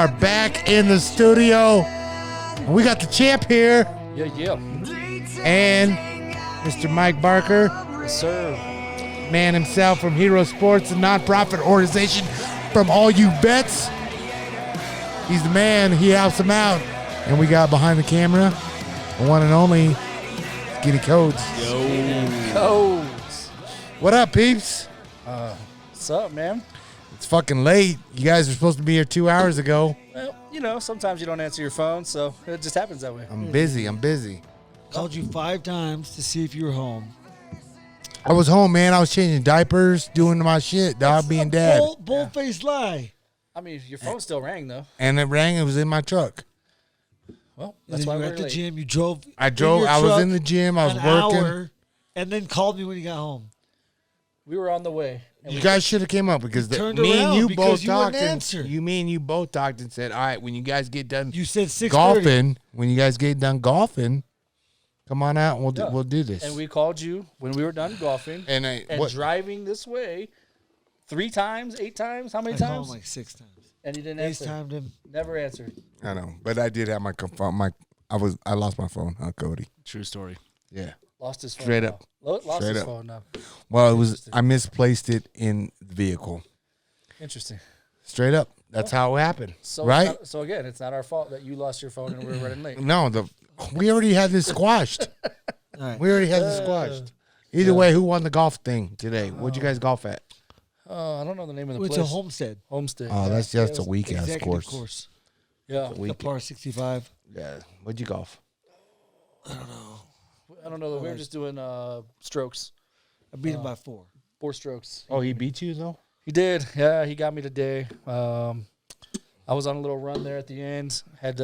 are back in the studio. And we got the champ here. Yeah. And Mr. Mike Barker. Yes, sir. Man himself from Hero Sports, a nonprofit organization from all you vets. He's the man. He helps them out. And we got behind the camera, the one and only Skinny Codes. Codes. What up, peeps? What's up, man? It's fucking late. You guys were supposed to be here 2 hours ago. Well, sometimes you don't answer your phone, so it just happens that way. I'm busy. Called you 5 times to see if you were home. I was home, man. I was changing diapers, doing my shit, dog, being dad. Bull-faced lie. I mean, your phone still rang, though. And it rang. It was in my truck. Well, And that's then why you were we're at the late. gym. You drove. I was in the gym. I was an working. hour, and then called me when you got home. We were on the way. And You we guys should have came up because turned me and around you because both you wouldn't talked. answer. Me and you both talked and said, "All right, when you guys get done You said 6:30. golfing, when you guys get done golfing, come on out and Yeah. we'll do this." And we called you when we were done golfing and driving this way 3 times, 8 times. How many I called times? him like 6 times. And you didn't answer. FaceTimed him. Never answered. I know, but I did have my phone. I lost my phone, huh, Cody? True story. Yeah. Lost his phone. Straight now. up. Lost Straight his up. phone now. Well, I misplaced it in the vehicle. Interesting. Straight up. That's how it happened. So right? So again, it's not our fault that you lost your phone and we were running late. No, we already had this squashed. All right. We already had this squashed. Either way, who won the golf thing today? What'd you guys golf at? I don't know the name of the It's place. a Homestead. Homestead. Oh, yeah. that's just a It was- weak ass Executive course. Yeah. The par 65. Yeah. What'd you golf? I don't know. We were just doing strokes. I beat him by 4. 4 strokes. Oh, he beat you though? He did. Yeah, he got me today. I was on a little run there at the end. Had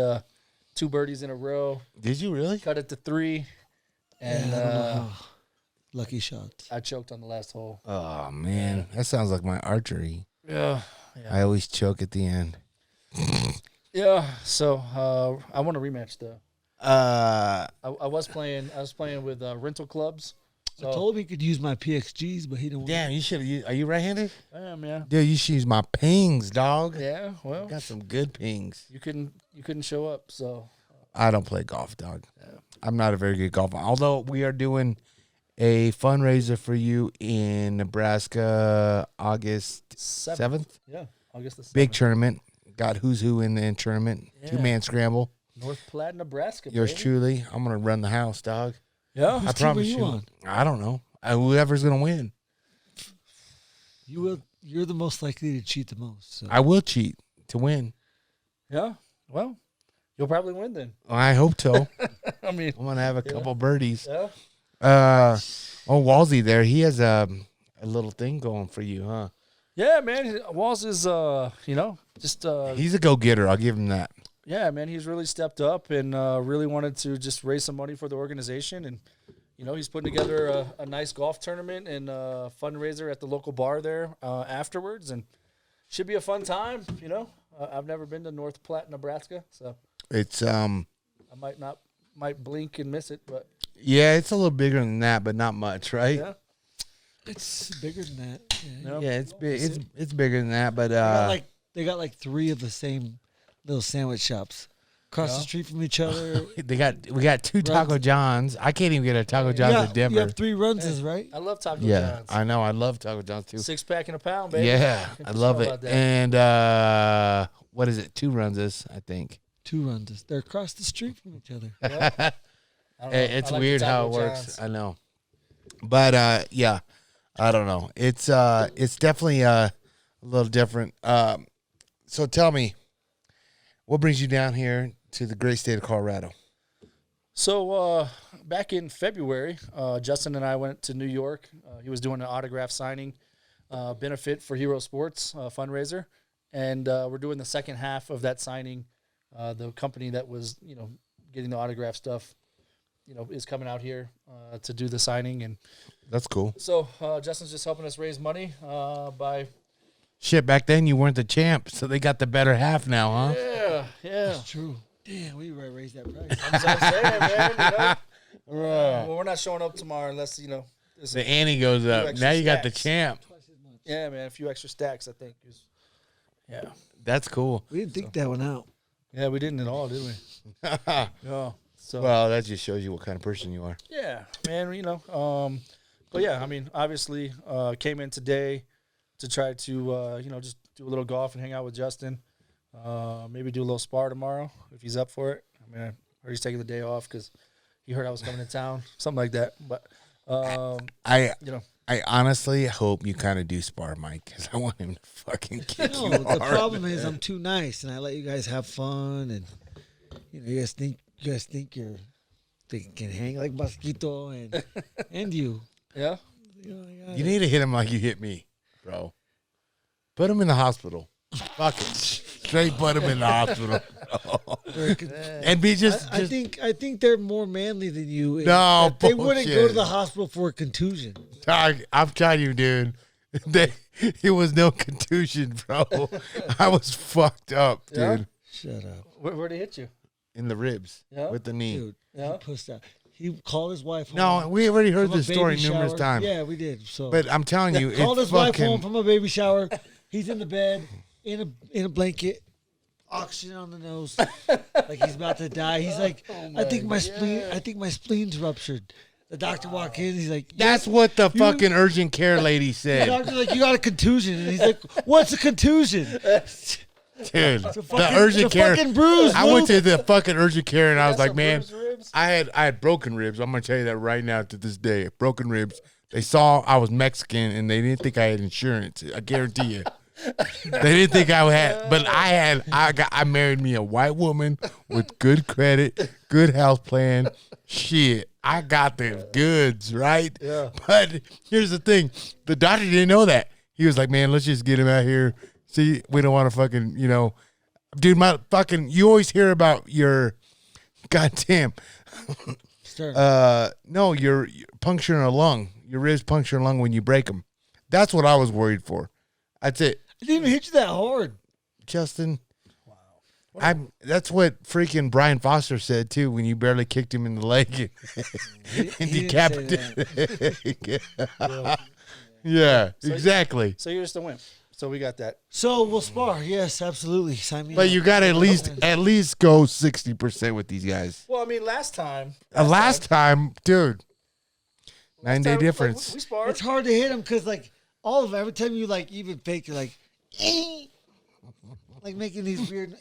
2 birdies in a row. Did you really? Cut it to 3. And I don't know how. Lucky shots. I choked on the last hole. Oh man, that sounds like my archery. Yeah. I always choke at the end. Yeah. So I want a rematch though. I was playing with rental clubs. I told him he could use my PXGs, but he didn't want Damn, you should have. Are you right-handed? I am, yeah. Dude, you should use my pings, dog. Yeah. Well, Got some good pings. you couldn't show up. So I don't play golf, dog. I'm not a very good golfer. Although we are doing a fundraiser for you in Nebraska, August 7th. Yeah. August the 7th. Big tournament. Got who's who in the tournament. Yeah. 2-man scramble. North Platte, Nebraska. Yours baby. truly. I'm gonna run the house, dog. Yeah. I team promise are you on? I don't know. Whoever's gonna win. You will. You're the most likely to cheat the most. So. I will cheat to win. Yeah. Well, you'll probably win then. I hope so. I mean, I'm gonna have a couple birdies. yeah. Walsey there. He has a little thing going for you, huh? Yeah, man. Walls is, just He's a go-getter. I'll give him that. yeah, man. He's really stepped up and really wanted to just raise some money for the organization, and he's putting together a nice golf tournament and a fundraiser at the local bar there afterwards, and should be a fun time. I've never been to North Platte, Nebraska, so It's I might blink and miss it, but yeah, it's a little bigger than that, but not much, right? yeah. It's bigger than that. Yeah. No. Yeah, it's big. It's bigger than that, but They got like 3 of the same little sandwich shops across the street from each other. we got 2 Taco Johns. I can't even get a Taco John's in You Denver. have 3 runs, right? I love Taco Yeah, John's. I know. I love Taco John's too. 6-pack in a pound, baby. Yeah, I love How it. about that? And what is it? 2 runs this, I think. 2 runs. They're across the street from each other. I don't know. It's I like weird the how it Taco works. John's. I know, but yeah, I don't know. It's definitely a little different. So tell me, what brings you down here to the great state of Colorado? So back in February, Justin and I went to New York. He was doing an autograph signing benefit for Hero Sports fundraiser, and we're doing the second half of that signing. The company that was getting the autograph stuff, is coming out here to do the signing, and That's cool. so Justin's just helping us raise money by Shit, back then you weren't the champ, so they got the better half now, huh? yeah. That's true. Damn, we raised that price. That's what I'm saying, man. Well, we're not showing up tomorrow unless there's The ante goes up. extra Now you got the stacks. champ. yeah, man, a few extra stacks, I think. Yeah. That's cool. We didn't think that one out. Yeah, we didn't at all, did we? Yeah. So. Well, that just shows you what kind of person you are. Yeah, man. But yeah, I mean, obviously, came in today to try to just do a little golf and hang out with Justin. Maybe do a little spar tomorrow if he's up for it. I mean, I heard he's taking the day off because he heard I was coming to town, something like that. But I honestly hope you kind of do spar Mike because I want him to fucking kick No, you the hard. problem is I'm too nice, and I let you guys have fun, and you guys think they can hang like Mosquito and you. yeah. You need to hit him like you hit me, bro. Put him in the hospital. Fuck it. Straight put him in the hospital. And be just I think they're more manly than you. No, they wouldn't go to bullshit. the hospital for a contusion. I'm telling you, dude. It was no contusion, bro. I was fucked up, dude. Yeah? Shut up, Where'd he hit you? In the ribs Yeah? with the knee. dude. Yeah? He pushed out. He called his wife home. No, we already heard from a this story baby numerous shower. times. Yeah, we did. So, But I'm telling you, called it's his wife home fucking. from a baby shower. He's in the bed in a blanket, oxygen on the nose, like he's about to die. He's like, I think my spleen's ruptured. The doctor walked in. He's like, That's what the fucking urgent care lady the said, doctor's like, you got a contusion, and he's like, what's a contusion? dude. It's a The urgent care. fucking bruise. I went to the fucking urgent care and I was Got like, some man, bruised ribs? I had broken ribs. I'm gonna tell you that right now to this day. Broken ribs. They saw I was Mexican and they didn't think I had insurance. I guarantee you. They didn't think I had, but I married me a white woman with good credit, good health plan. Shit, I got the goods, right? Yeah. But here's the thing: the doctor didn't know that. He was like, "Man, let's just get him out here. See, we don't want to fucking, dude. My fucking, you always hear about your, goddamn, no, you're puncturing a lung. Your ribs puncture a lung when you break them. That's what I was worried for. That's it." I didn't even hit you that hard. Justin. Wow. That's what freaking Brian Foster said too when you barely kicked him in the leg and He decapitated. Yeah, exactly. So you're just a wimp. So we got that. So we'll spar. Yes, absolutely. Sign me But up. you got to at least go 60% with these guys. Well, I mean, last time. Last time, dude, 9-day time, difference. Like, we sparred. It's hard to hit him because like all of every time you like even fake, you're like, like making these weird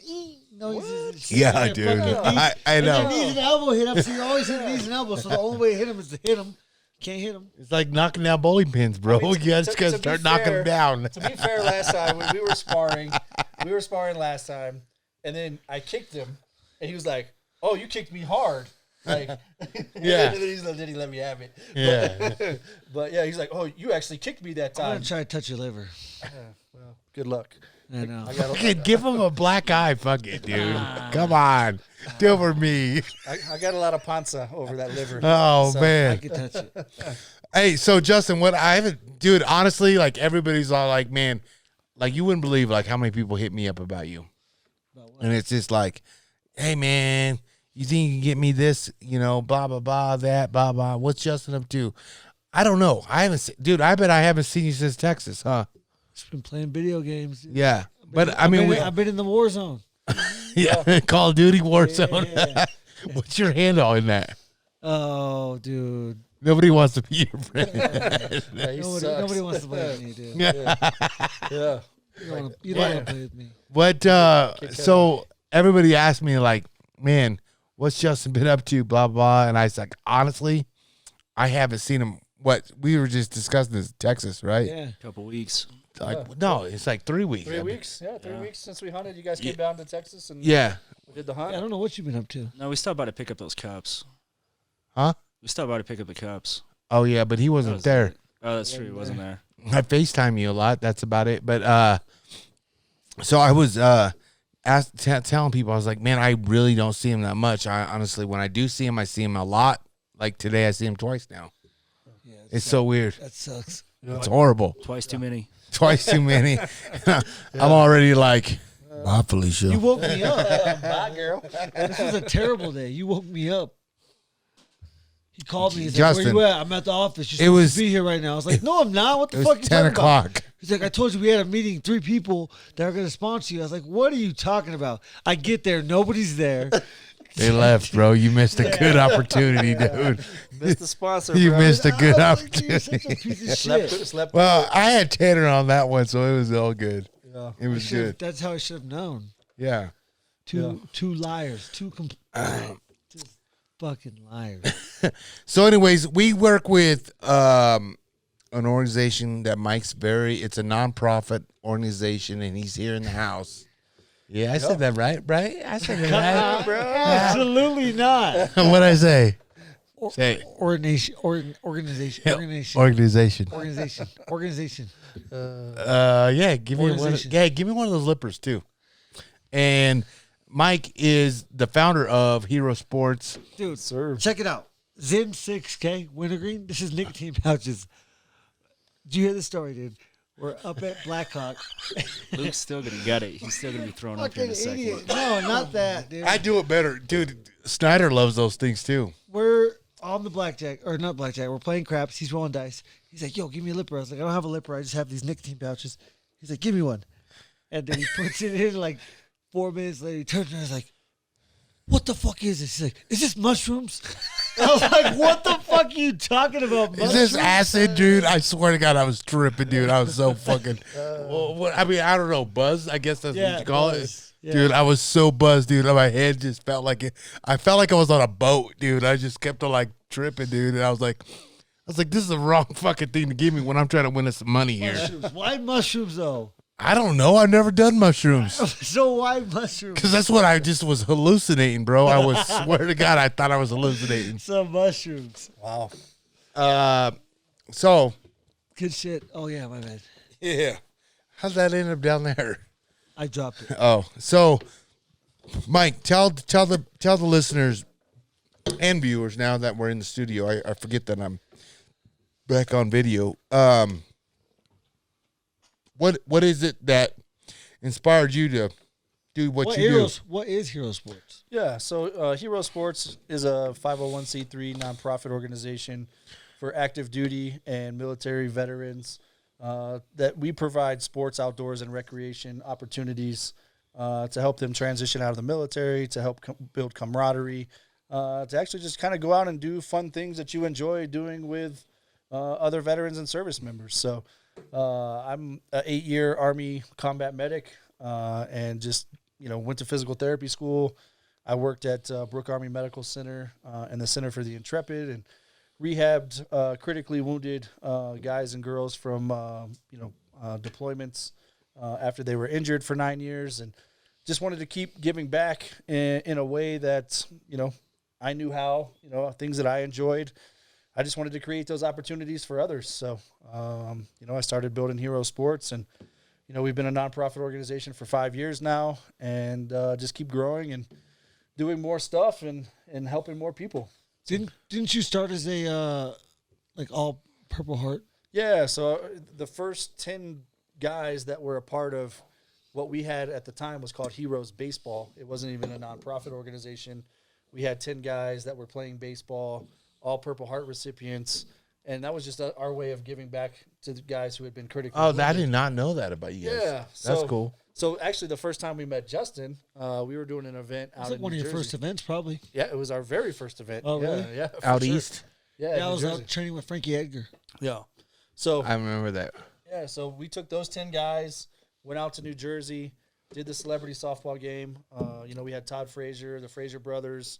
noises. Yeah, And dude. fucking knees. I And know. then knees and elbow hit him, so you're always hitting knees and elbows. So the only way to hit him is to hit him. Can't hit him. It's like knocking down bowling pins, bro. I mean, You just to got to be start knocking fair- them down. To be fair, last time when we were sparring last time, and then I kicked him, and he was like, "Oh, you kicked me hard." Like, Yeah. and then he let me have it. Yeah. But yeah, he's like, "Oh, you actually kicked me that I'm time." gonna try to touch your liver. Well, good luck. I know. I got Fucking give him a black eye. Fuck it, dude. Come on. Do it for me. I got a lot of panza over that liver. Oh, So, I man. can touch it. Hey, so Justin, what I haven't, dude, honestly, like everybody's all like, man, like you wouldn't believe like how many people hit me up about you. And it's just like, hey, man, you think you can get me this, blah, blah, blah, that, blah, blah. What's Justin up to? I don't know. I haven't seen, dude, I bet I haven't seen you since Texas, huh? Just been playing video games. Dude. Yeah. But I mean, I've been in the war zone. yeah, Call of Duty Warzone. Yeah. What's your handle in that? Oh, dude. Nobody wants to be your friend. Yeah, he sucks. Nobody wants to play with me, dude. Yeah. You don't want to play with me. But so everybody asked me like, man, what's Justin been up to? Blah blah. And I was like, honestly, I haven't seen him. What we were just discussing this Texas, right? Yeah. Couple weeks. Like no, it's like 3 weeks. 3 weeks? Yeah, 3 weeks since we hunted. You guys came Yeah. down to Texas and Yeah. did the hunt. I don't know what you've been up to. No, we stopped by to pick up those cups. Huh? We stopped by to pick up the cups. Oh yeah, but he That wasn't was there. it. Oh, that's true. He wasn't there. I FaceTime you a lot. That's about it. But so I was telling people, I was like, man, I really don't see him that much. I honestly, when I do see him, I see him a lot. Like today, I see him twice now. Yeah, It's so weird. that sucks. It's horrible. Twice too many. Twice too many. I'm already like, bye, Felicia. You woke me up. Bye, girl. This was a terrible day. You woke me up. He called me. He's Justin, like, where you at? I'm at the office. You're it supposed was- to be here right now. I was like, no, I'm not. What It the fuck was you 10 talking about? o'clock. He's like, I told you we had a meeting, 3 people that are going to sponsor you. I was like, what are you talking about? I get there, nobody's there. They left, bro. You missed a good opportunity, dude. Missed the sponsor. You bro. missed a good I was like, dude, you're opportunity. such a piece of Slept, shit. slept Well, I had Tanner on that one, so it was all good. Yeah. It was good. That's how I should have known. Yeah. Two liars. Just fucking liars. So, anyways, we work with an organization that Mike's it's a nonprofit organization, and he's here in the house. Yeah, I said that right? I said that right? bro. Absolutely not. What'd I say? Say it. Organization. Yeah, give me one. Organization. Yeah, give me one of those lippers too. And Mike is the founder of Hero Sports. Dude, Sir. check it out. Zen 6K Wintergreen. This is nicotine pouches. Did you hear the story, dude? We're up at Blackhawk. Luke's still gonna get it. He's still gonna be thrown up here in Fucking a second. idiot. No, not that, dude. I do it better, dude. Snyder loves those things too. We're on the blackjack, or not blackjack. We're playing craps. He's rolling dice. He's like, yo, give me a lipper. I was like, I don't have a lipper. I just have these nicotine pouches. He's like, give me one. And then he puts it in. Like 4 minutes later, he turns around and is like, what the fuck is this? He's like, is this mushrooms? I was like, what the fuck are you talking about? Is this acid, dude? I swear to God, I was tripping, dude. I was so fucking. I mean, I don't know, buzz. I guess that's what you call it. Yeah. Dude, I was so buzzed, dude. My head just felt like it. I felt like I was on a boat, dude. I just kept on like tripping, dude. And I was like, this is the wrong fucking thing to give me when I'm trying to win us some money here. Mushrooms. Why mushrooms, though? I don't know. I've never done mushrooms. So why mushrooms? Because that's what I just was hallucinating, bro. I was swear to God, I thought I was hallucinating. Some mushrooms. Wow. So Good shit. Oh, yeah, my bad. yeah, how'd that end up down there? I dropped it. Oh, so Mike, tell the listeners and viewers now that we're in the studio. I forget that I'm back on video. What is it that inspired you to do what you do? What is Hero Sports? Yeah, so Hero Sports is a 501c3 nonprofit organization for active duty and military veterans that we provide sports, outdoors, and recreation opportunities to help them transition out of the military, to help build camaraderie, to actually just kind of go out and do fun things that you enjoy doing with other veterans and service members. So I'm an 8-year Army combat medic and just, went to physical therapy school. I worked at Brooke Army Medical Center and the Center for the Intrepid and rehabbed critically wounded guys and girls from, deployments after they were injured for 9 years, and just wanted to keep giving back in a way that, I knew how, things that I enjoyed. I just wanted to create those opportunities for others. So, I started building Hero Sports, and, we've been a nonprofit organization for 5 years now, and just keep growing and doing more stuff and helping more people. Didn't you start as a all Purple Heart? Yeah, so the first 10 guys that were a part of what we had at the time was called Heroes Baseball. It wasn't even a nonprofit organization. We had 10 guys that were playing baseball, all Purple Heart recipients, and that was just our way of giving back to the guys who had been critically wounded. I did not know that about you guys. Yeah. That's cool. So actually the first time we met Justin, we were doing an event out Was it in one New of your Jersey. first events, probably? Yeah, it was our very first event. Oh, really? Yeah, for Out sure. east? Yeah, Yeah, I New was Jersey. out training with Frankie Edgar. Yeah. So I remember that. yeah, so we took those 10 guys, went out to New Jersey, did the celebrity softball game. We had Todd Frazier, the Frazier brothers,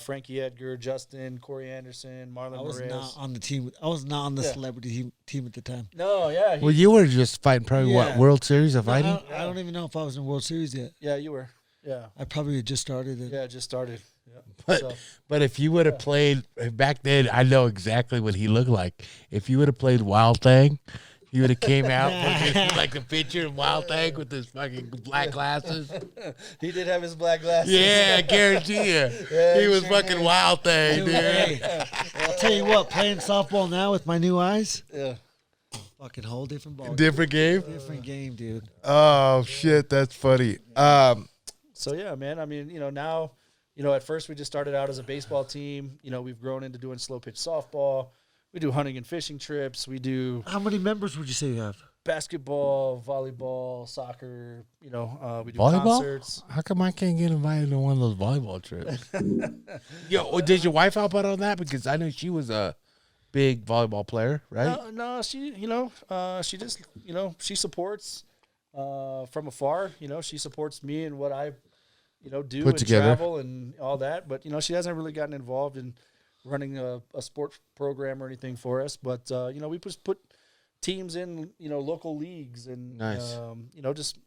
Frankie Edgar, Justin, Corey Anderson, Marlon I was Moraes. not on the team. I was not on the Yeah. celebrity team at the time. No, yeah. Well, you were just fighting probably what Yeah. World Series of I fighting? don't even know if I was in World Series yet. yeah, you were. Yeah. I probably had just started it. Yeah, it just started. Yeah. But So, but if you would have played back then, I know exactly what he looked like. If you would have played Wild Thing, he would have came out looking like the picture of Wild Thing with his fucking black glasses. he did have his black glasses. Yeah, I guarantee you, Yeah, he was sure fucking Wild Thing, Dude, dude. hey, I'll tell you what, playing softball now with my new eyes, Yeah. fucking whole different ball. Different game. Different game, dude. Oh shit, that's funny. So yeah, man. I mean, now, at first we just started out as a baseball team. We've grown into doing slow pitch softball. We do hunting and fishing trips. We do. How many members would you say you have? basketball, volleyball, soccer. We do Volleyball? concerts. How come I can't get invited to one of those volleyball trips? Yo, did your wife help out on that? Because I know she was a big volleyball player, right? No, she, she just, she supports from afar. She supports me and what I, do Put and together. travel and all that. But she hasn't really gotten involved in running a sports program or anything for us. But we just put teams in, local leagues and Nice. just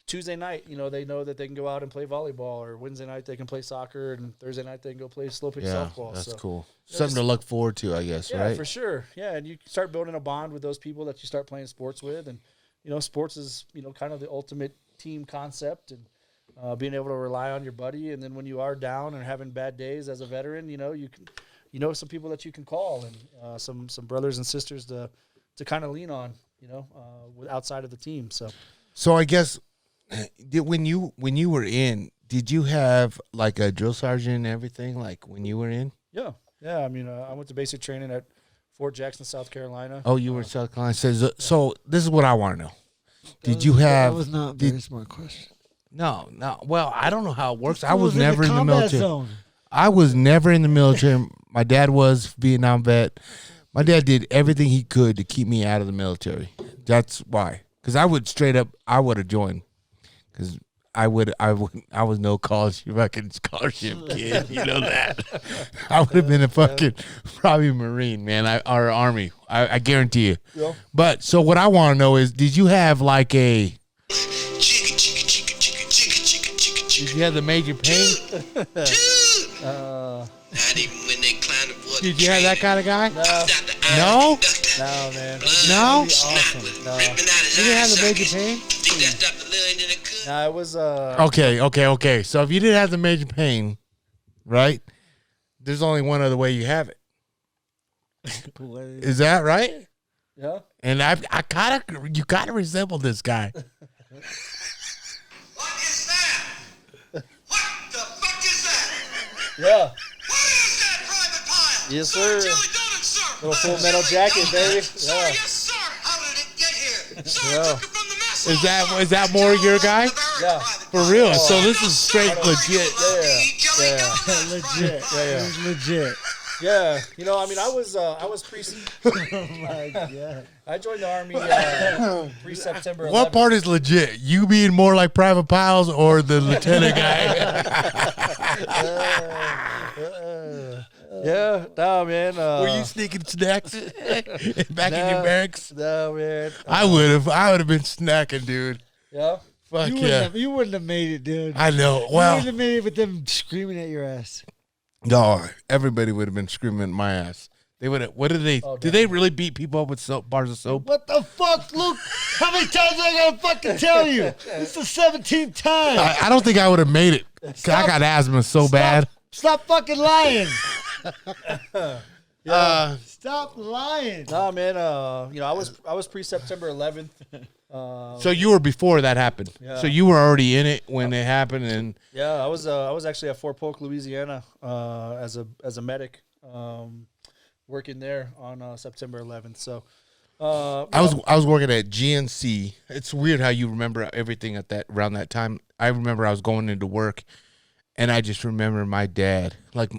Tuesday night, they know that they can go out and play volleyball, or Wednesday night they can play soccer, and Thursday night they can go play slow pitch Yeah, softball. that's So, cool. Something to look forward to, I guess, yeah, right? for sure. Yeah, and you start building a bond with those people that you start playing sports with, and sports is kind of the ultimate team concept, and being able to rely on your buddy. And then when you are down and having bad days as a veteran, you can some people that you can call, and some brothers and sisters to kind of lean on, outside of the team. So I guess when you were in, did you have like a drill sergeant and everything? Like when you were in? Yeah. I mean, I went to basic training at Fort Jackson, South Carolina. Oh, you were in South Carolina. So this is what I want to know. Did you That have? was not a very smart question. No. Well, I don't know how it works. I Who was never in the combat military. zone? I was never in the military. My dad was Vietnam vet. My dad did everything he could to keep me out of the military. That's why. Because I would have joined. Because I was no college fucking scholarship kid. You know that. I would have been a fucking probably Marine, man, or Army. I guarantee you. Yeah. But so what I want to know is, did you have like a? Did you have the major pain? Not even when they climb the board. Did you have that kind of guy? No, No? no, man. No? Awesome. No. You didn't have the major pain? Think that stopped the blood in the cut? No, it was Okay. So if you didn't have the major pain, right? There's only one other way you have it. Is that right? yeah. And you kind of resemble this guy. What is that? What the fuck is that? Yeah. What is that, Private Pile? Yes, Sir, sir. Jelly Donut, sir. Little Full Jelly Metal Jacket, Donut. baby. Sir, Yeah. yes, sir. How did it get here? Sir, Yeah. took it from the mess Is that more your guy? Yeah. For real? So this is straight legit. Yeah. Legit. It was legit. Yeah. I mean, I was pre. Oh my god. I joined the Army pre-September 11th. What part is legit? You being more like Private Piles or the lieutenant guy? Yeah. No, man. Were you sneaking snacks back in your barracks? No, man. I would have been snacking, dude. Yeah. Fuck You wouldn't have made it, dude. I know. You Well, wouldn't have made it with them screaming at your ass. no, everybody would have been screaming at my ass. They would have. What did they? Oh, did they really beat people up with bars of soap? What the fuck, Luke? How many times I gotta fucking tell you? It's the 17th time. I don't think I would have made it. 'Cause I got asthma so bad. Stop fucking lying. Uh, Stop lying. No, man. I was pre-September 11th. so you were before that happened. Yeah. So you were already in it when it happened, and Yeah, I was actually at Fort Polk, Louisiana, as a medic, working there on September 11th. So I was working at GNC. It's weird how you remember everything around that time. I remember I was going into work, and I just remember my dad, like,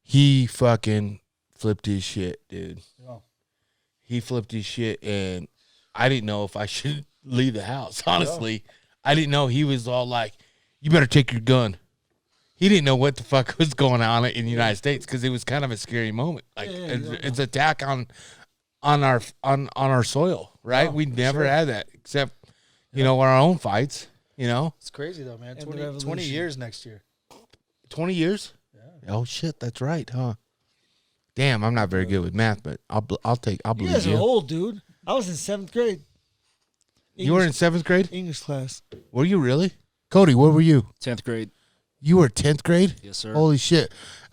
he fucking flipped his shit, dude. Yeah. He flipped his shit, and I didn't know if I should leave the house. Honestly, I didn't know. He was all like, "You better take your gun." He didn't know what the fuck was going on in the United States, because it was kind of a scary moment. Like it's attack on our soil, right? Oh, we for never sure. had that, except our own fights. It's crazy though, man. And the 20 revolution. years next year. 20 years. Yeah. Oh shit, that's right, huh? Damn, I'm not very good with math, but I'll You believe guys are you. old, dude. I was in 7th grade. You were in 7th grade? English class. Were you really? Cody, what were you? 10th grade. You were 10th grade? Yes, sir. Holy shit.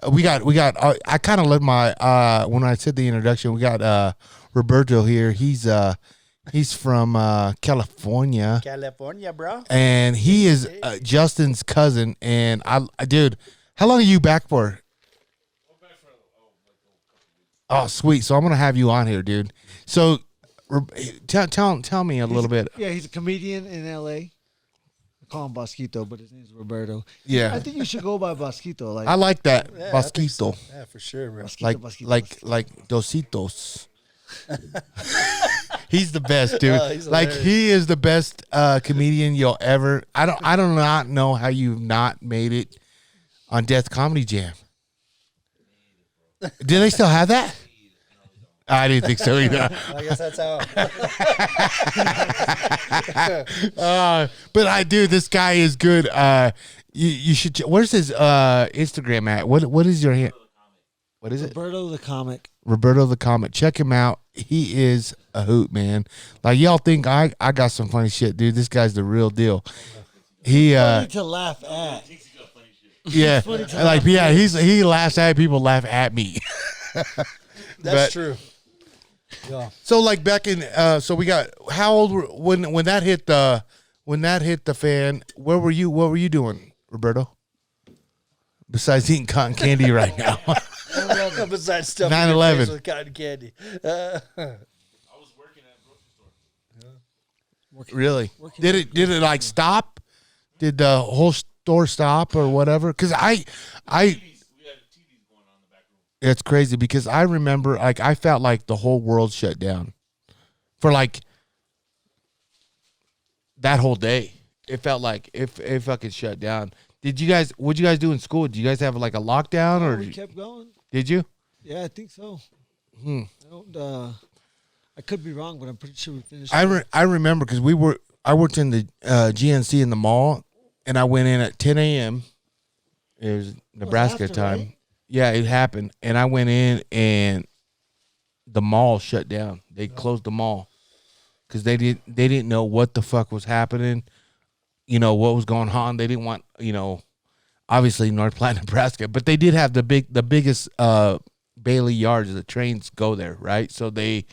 We got I kind of let my when I said the introduction, we got Roberto here. He's from California. California, bro. And he is Justin's cousin, and dude, how long are you back for? Oh, sweet. So I'm going to have you on here, dude. So Tell me a little bit. Yeah, he's a comedian in L.A. I call him Bosquito, but his name's Roberto. Yeah. I think you should go by Bosquito. Like I like that. Yeah, I think so. Bosquito. Yeah, for sure, bro. Bosquito, Like Bosquito. Dositos. He's the best, dude. Oh, he's Like hilarious. he is the best comedian you'll ever. I do not know how you've not made it on Death Comedy Jam. Do they still have that? I didn't think so either. I guess that's how. But I do. This guy is good. You should. Where's his Instagram at? What is your hand? What is it? Roberto the comic. Roberto the Comic. Check him out. He is a hoot, man. Like y'all think I got some funny shit, dude. This guy's the real deal. He Funny to laugh at. yeah, funny to like yeah, he laughs at people laugh at me. That's But- true. Yeah. So like back in so we got how old were, when that hit the fan, where were you? What were you doing, Roberto? Besides eating cotton candy right now. Besides stuff 9/11. with cotton candy. Really? Did it like stop? Did the whole store stop or whatever? Because I it's crazy because I remember like I felt like the whole world shut down for like that whole day. It felt like it fucking shut down. What'd you guys do in school? Did you guys have like a lockdown or We kept going. did you? Yeah, I think so. I don't. I could be wrong, but I'm pretty sure we finished. I remember because I worked in the GNC in the mall, and I went in at 10 a.m. It was Nebraska after, time. right? Yeah, it happened, and I went in, and the mall shut down. They closed the mall because they didn't know what the fuck was happening. You know what was going on. They didn't want obviously North Platte, Nebraska, but they did have the biggest Bailey yards. The trains go there, right? So they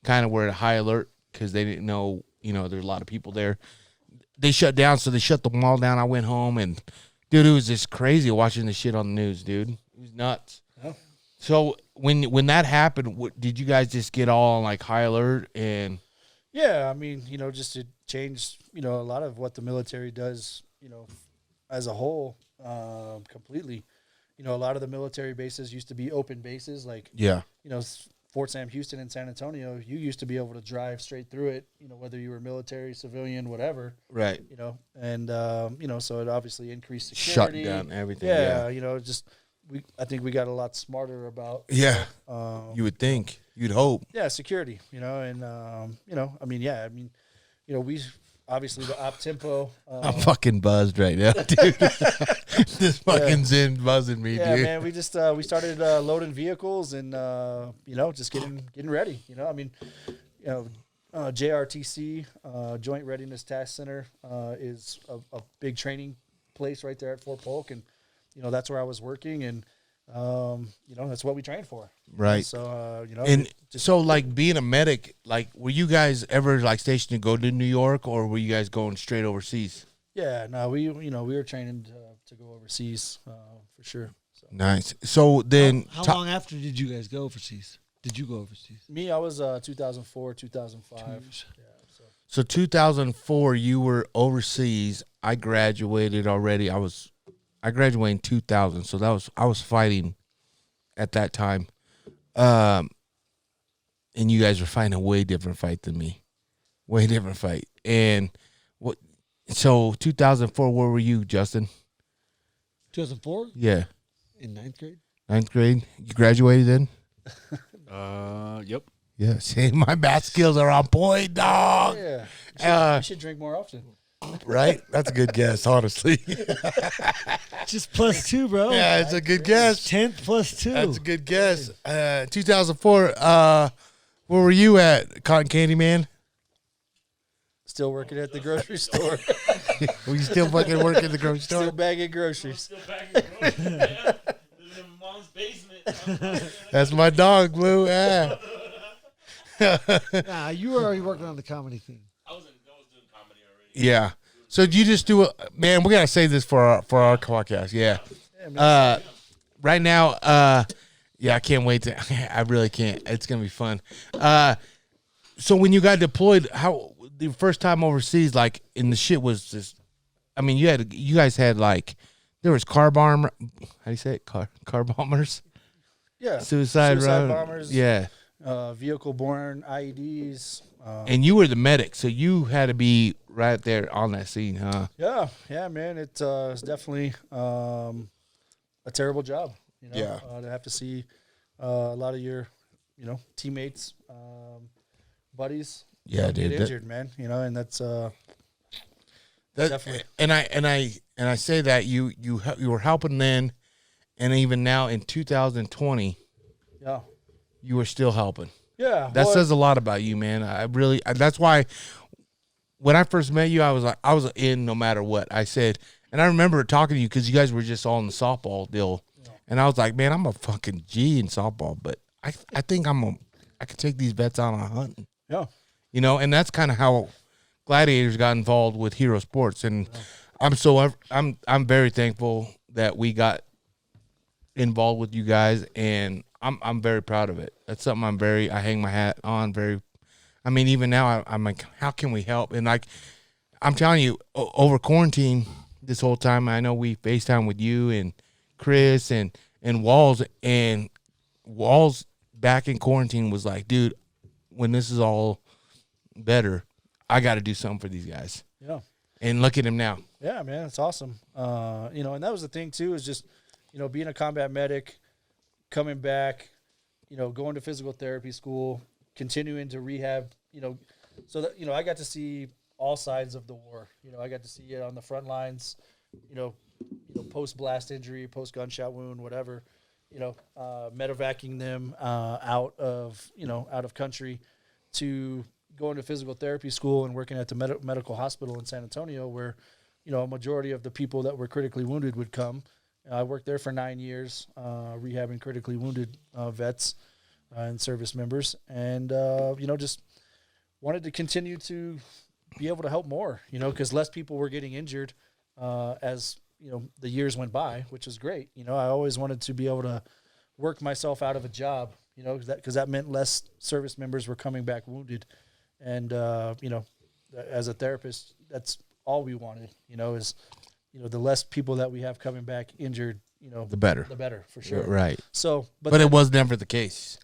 kind of were at high alert because they didn't know, there's a lot of people there. They shut down, so they shut the mall down. I went home, and dude, it was just crazy watching the shit on the news, dude. It was nuts. Oh. So when that happened, did you guys just get all on like high alert and? Yeah, I mean, just to change, a lot of what the military does, as a whole, completely. A lot of the military bases used to be open bases, like, Yeah. Fort Sam Houston and San Antonio. You used to be able to drive straight through it, whether you were military, civilian, whatever, Right. and, so it obviously increased Shut security. down everything. Yeah, I think we got a lot smarter about, Yeah. You would think. You'd hope. yeah, security, and, we obviously the op tempo. I'm fucking buzzed right now, dude. This fucking Zen buzzing me, Yeah, dude. man, we just we started loading vehicles and just getting ready. JRTC Joint Readiness Task Center is a big training place right there at Fort Polk, and that's where I was working, and that's what we trained for. Right. So And so, like, being a medic, like, were you guys ever, like, stationed to go to New York, or were you guys going straight overseas? yeah, no, we were training to go overseas for sure. So Nice. So then, How long after did you guys go overseas? Did you go overseas? me, I was 2004, 2005. Yeah, so. so 2004, you were overseas. I graduated already. I graduated in 2000, so I was fighting at that time. And you guys were fighting a way different fight than me. Way different fight. And so 2004, where were you, Justin? 2004 Yeah. in 9th grade. 9th grade. You graduated then? Yep. Yeah. See, my math skills are on point, dog. Yeah, you should drink more often. Right? That's a good guess, honestly. Just +2, bro. Yeah, it's a good guess. 10th +2. That's a good guess. 2004, where were you at, Cotton Candy Man? Still working at the grocery store. Were you still fucking working at the grocery Still store? bagging groceries. Living in mom's basement. That's my dog, Blue. Yeah. Nah, you were already working on the comedy thing. I was doing comedy already. Yeah. So do you just do it? Man, we got to save this for our podcast. Yeah. Right now, yeah, I can't wait to. I really can't. It's gonna be fun. So when you got deployed, how the first time overseas, like, and the shit was just, I mean, you guys had like, there was car bomb, how do you say it? Car bombers, Yeah. suicide bombers. yeah. Vehicle-borne IEDs. And you were the medic, so you had to be right there on that scene, huh? Yeah, man. It's definitely a terrible job. You know, Yeah. to have to see a lot of your, teammates, buddies, Yeah, get dude, injured, man. You know, and that's definitely. And I say that you were helping then, and even now in 2020, Yeah. you were still helping. Yeah. That well, says a lot about you, man. That's why when I first met you, I was in no matter what. I said, and I remember talking to you because you guys were just all in the softball deal, and I was like, man, I'm a fucking G in softball, but I think I could take these vets out on hunting. Yeah. You know, and that's kind of how Gladiators got involved with Hero Sports, and I'm very thankful that we got involved with you guys, and I'm very proud of it. That's something I hang my hat on. I mean, even now I'm like, how can we help? And like, I'm telling you, over quarantine this whole time, I know we FaceTime with you and Chris and Walls back in quarantine was like, dude, when this is all better, I got to do something for these guys. Yeah. And look at him now. Yeah, man, it's awesome. And that was the thing too, is just, being a combat medic, coming back, going to physical therapy school, continuing to rehab, so that, I got to see all sides of the war. I got to see it on the front lines, post blast injury, post gunshot wound, whatever, medevacing them out of country, to going to physical therapy school and working at the medical hospital in San Antonio, where, a majority of the people that were critically wounded would come. I worked there for 9 years, rehabbing critically wounded vets and service members, and just wanted to continue to be able to help more, because less people were getting injured as the years went by, which is great. I always wanted to be able to work myself out of a job, because that meant less service members were coming back wounded, and as a therapist, that's all we wanted. Is the less people that we have coming back injured, The better. the better, for sure. Right. So, But it was never the case.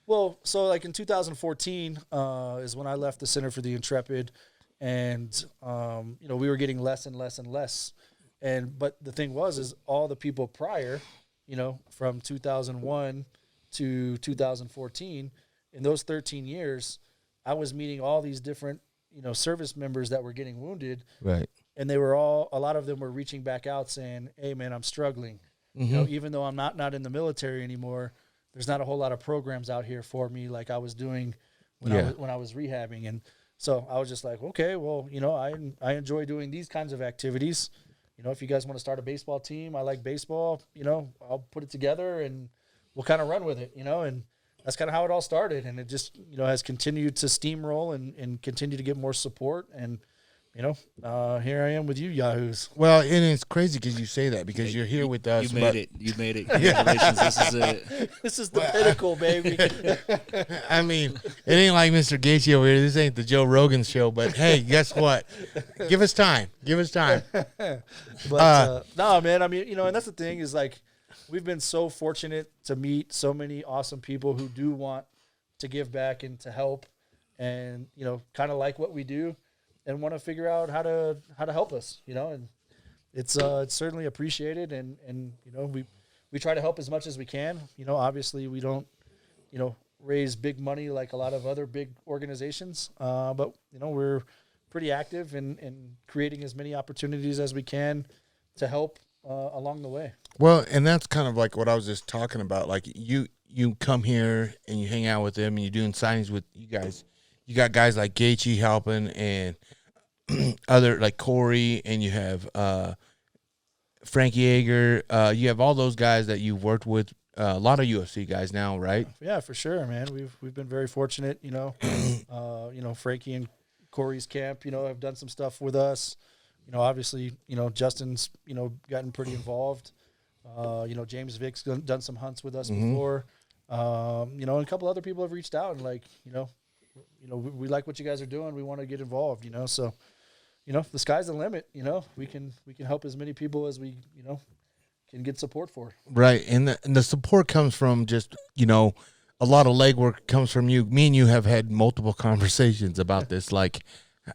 well, so like in 2014 is when I left the Center for the Intrepid, and we were getting less and less and less, but the thing is all the people prior, from 2001 to 2014, in those 13 years, I was meeting all these different service members that were getting wounded, Right. and they were a lot of them were reaching back out saying, "Hey, man, I'm struggling. Even though I'm not in the military anymore, there's not a whole lot of programs out here for me like I was doing when I was rehabbing." And so I was just like, okay, well, I enjoy doing these kinds of activities. If you guys want to start a baseball team, I like baseball. I'll put it together and we'll kind of run with it. And that's kind of how it all started. And it just has continued to steamroll and continue to get more support. And here I am with you yahoos. Well, and it's crazy because you say that because you're here with us. You made it. You made it. Congratulations. This is it. This is the pinnacle, baby. I mean, it ain't like Mr. Gaethje over here. This ain't the Joe Rogan show. But hey, guess what? Give us time. Give us time. But no, man. I mean, and that's the thing is like we've been so fortunate to meet so many awesome people who do want to give back and to help, and kind of like what we do, and want to figure out how to help us. And it's certainly appreciated, and we try to help as much as we can. Obviously we don't raise big money like a lot of other big organizations, but we're pretty active in creating as many opportunities as we can to help along the way. Well, and that's kind of like what I was just talking about. Like you come here and you hang out with them and you're doing signings with you guys. You got guys like Gaethje helping and other like Corey, and you have Frankie Yeager. You have all those guys that you've worked with. A lot of UFC guys now, right? Yeah, for sure, man. We've been very fortunate. Frankie and Corey's camp, have done some stuff with us. Obviously, Justin's, gotten pretty involved. James Vick's done some hunts with us before. And a couple other people have reached out and we like what you guys are doing. We want to get involved, so, the sky's the limit, we can help as many people as we, can get support for. Right. And the support comes from just, a lot of legwork comes from you. Me and you have had multiple conversations about this. Like,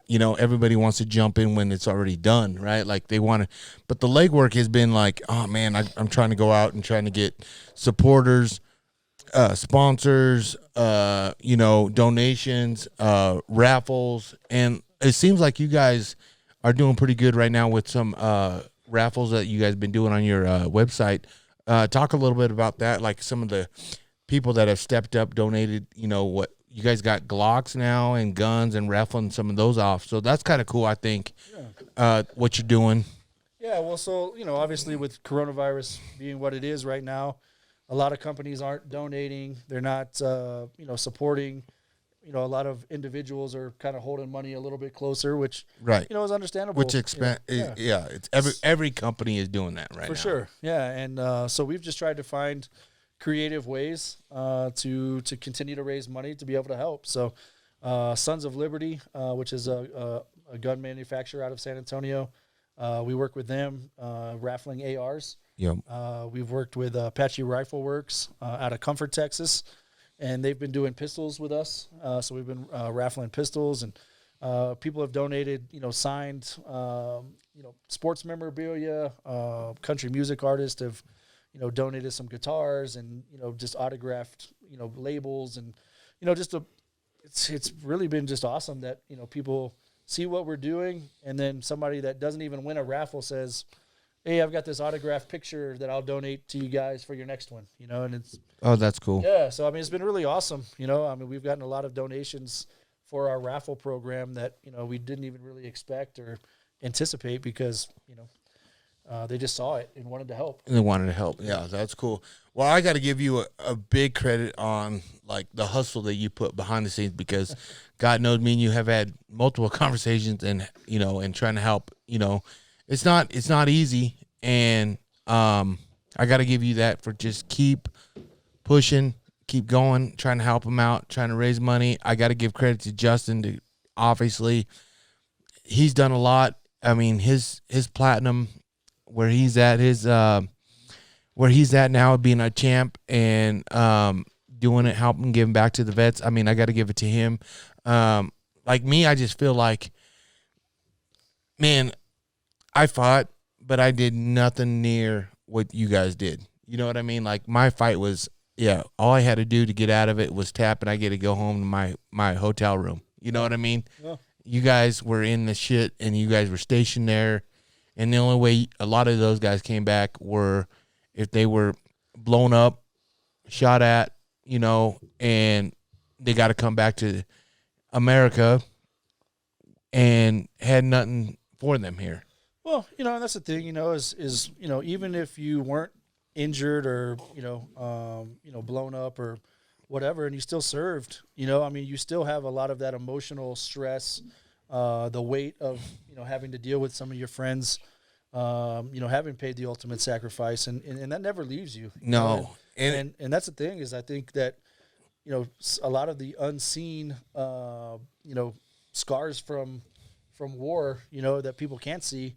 everybody wants to jump in when it's already done, right? Like they want to, but the legwork has been like, oh man, I'm trying to go out and trying to get supporters, sponsors, donations, raffles. And it seems like you guys are doing pretty good right now with some raffles that you guys have been doing on your website. Talk a little bit about that, like some of the people that have stepped up, donated, what you guys got Glocks now and guns and raffling some of those off. So that's kind of cool, I think, what you're doing. Yeah, well, so, obviously with coronavirus being what it is right now, a lot of companies aren't donating. They're not, supporting. A lot of individuals are kind of holding money a little bit closer, which, right, is understandable. Which it's every company is doing that right now. For sure, yeah. And so we've just tried to find creative ways to continue to raise money to be able to help. So Sons of Liberty, which is a gun manufacturer out of San Antonio, we work with them raffling ARs. Yep. We've worked with Apache Rifle Works out of Comfort, Texas, and they've been doing pistols with us. So we've been raffling pistols, and people have donated, signed, sports memorabilia. Country music artists have, donated some guitars and, just autographed, labels, and, it's really been just awesome that, people see what we're doing. And then somebody that doesn't even win a raffle says, hey, I've got this autographed picture that I'll donate to you guys for your next one, and it's. Oh, that's cool. Yeah. So, it's been really awesome. We've gotten a lot of donations for our raffle program that, we didn't even really expect or anticipate because, they just saw it and wanted to help. And they wanted to help. Yeah, that's cool. Well, I got to give you a big credit on like the hustle that you put behind the scenes, because God knows me and you have had multiple conversations and, and trying to help, it's not easy. And I got to give you that for just keep pushing, keep going, trying to help them out, trying to raise money. I got to give credit to Justin. Obviously, he's done a lot. His platinum, where he's at now, being a champ and doing it, helping, giving back to the vets. I got to give it to him. Like me, I just feel like, man, I fought, but I did nothing near what you guys did. You know what I mean? Like my fight was, all I had to do to get out of it was tap, and I get to go home to my hotel room. You know what I mean? Yeah. You guys were in the shit, and you guys were stationed there. And the only way a lot of those guys came back were if they were blown up, shot at, and they got to come back to America and had nothing for them here. Well, and that's the thing, is even if you weren't injured or, blown up or whatever, and you still served, you still have a lot of that emotional stress, the weight of, having to deal with some of your friends, having paid the ultimate sacrifice, and that never leaves you. No. And that's the thing, is I think that, a lot of the unseen, scars from war, that people can't see,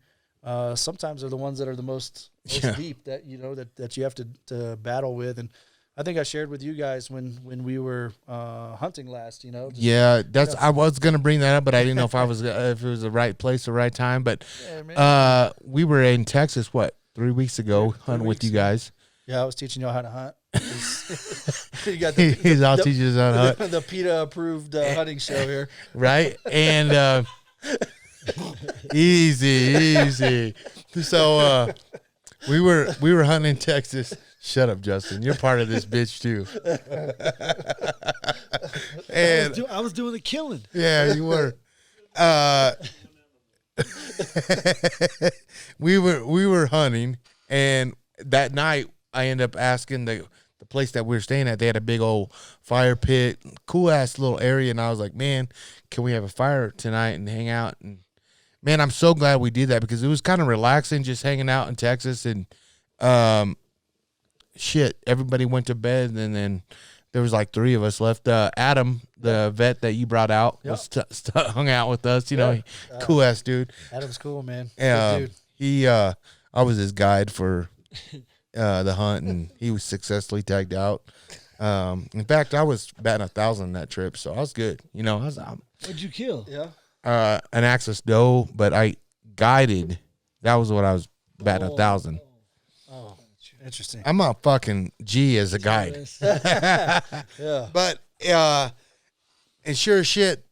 sometimes are the ones that are the most deep that, that you have to battle with. And I think I shared with you guys when we were hunting last, I was going to bring that up, but I didn't know if if it was the right place, the right time. But we were in Texas, 3 weeks ago, hunting with you guys. Yeah, I was teaching y'all how to hunt. You got He's all teaching us how to hunt. The PETA approved hunting show here. Right? And easy. So we were hunting in Texas. Shut up, Justin. You're part of this bitch too. And I was doing the killing. Yeah, you were. We were hunting, and that night I ended up asking the place that we were staying at. They had a big old fire pit, cool ass little area, and I was like, man, can we have a fire tonight and hang out? And man, I'm so glad we did that, because it was kind of relaxing just hanging out in Texas. And shit, everybody went to bed, and then there was like 3 of us left. Adam, the vet that you brought out, was hung out with us. You know, cool ass dude. Adam's cool, man. Yeah, Good dude. he. I was his guide for the hunt, and he was successfully tagged out. In fact, I was batting 1,000 that trip, so I was good. You know, What'd you kill? Yeah. an axis doe, but I guided. That was what I was batting 1,000. Oh, interesting. I'm a fucking G as a guide. Yeah. But and sure as shit,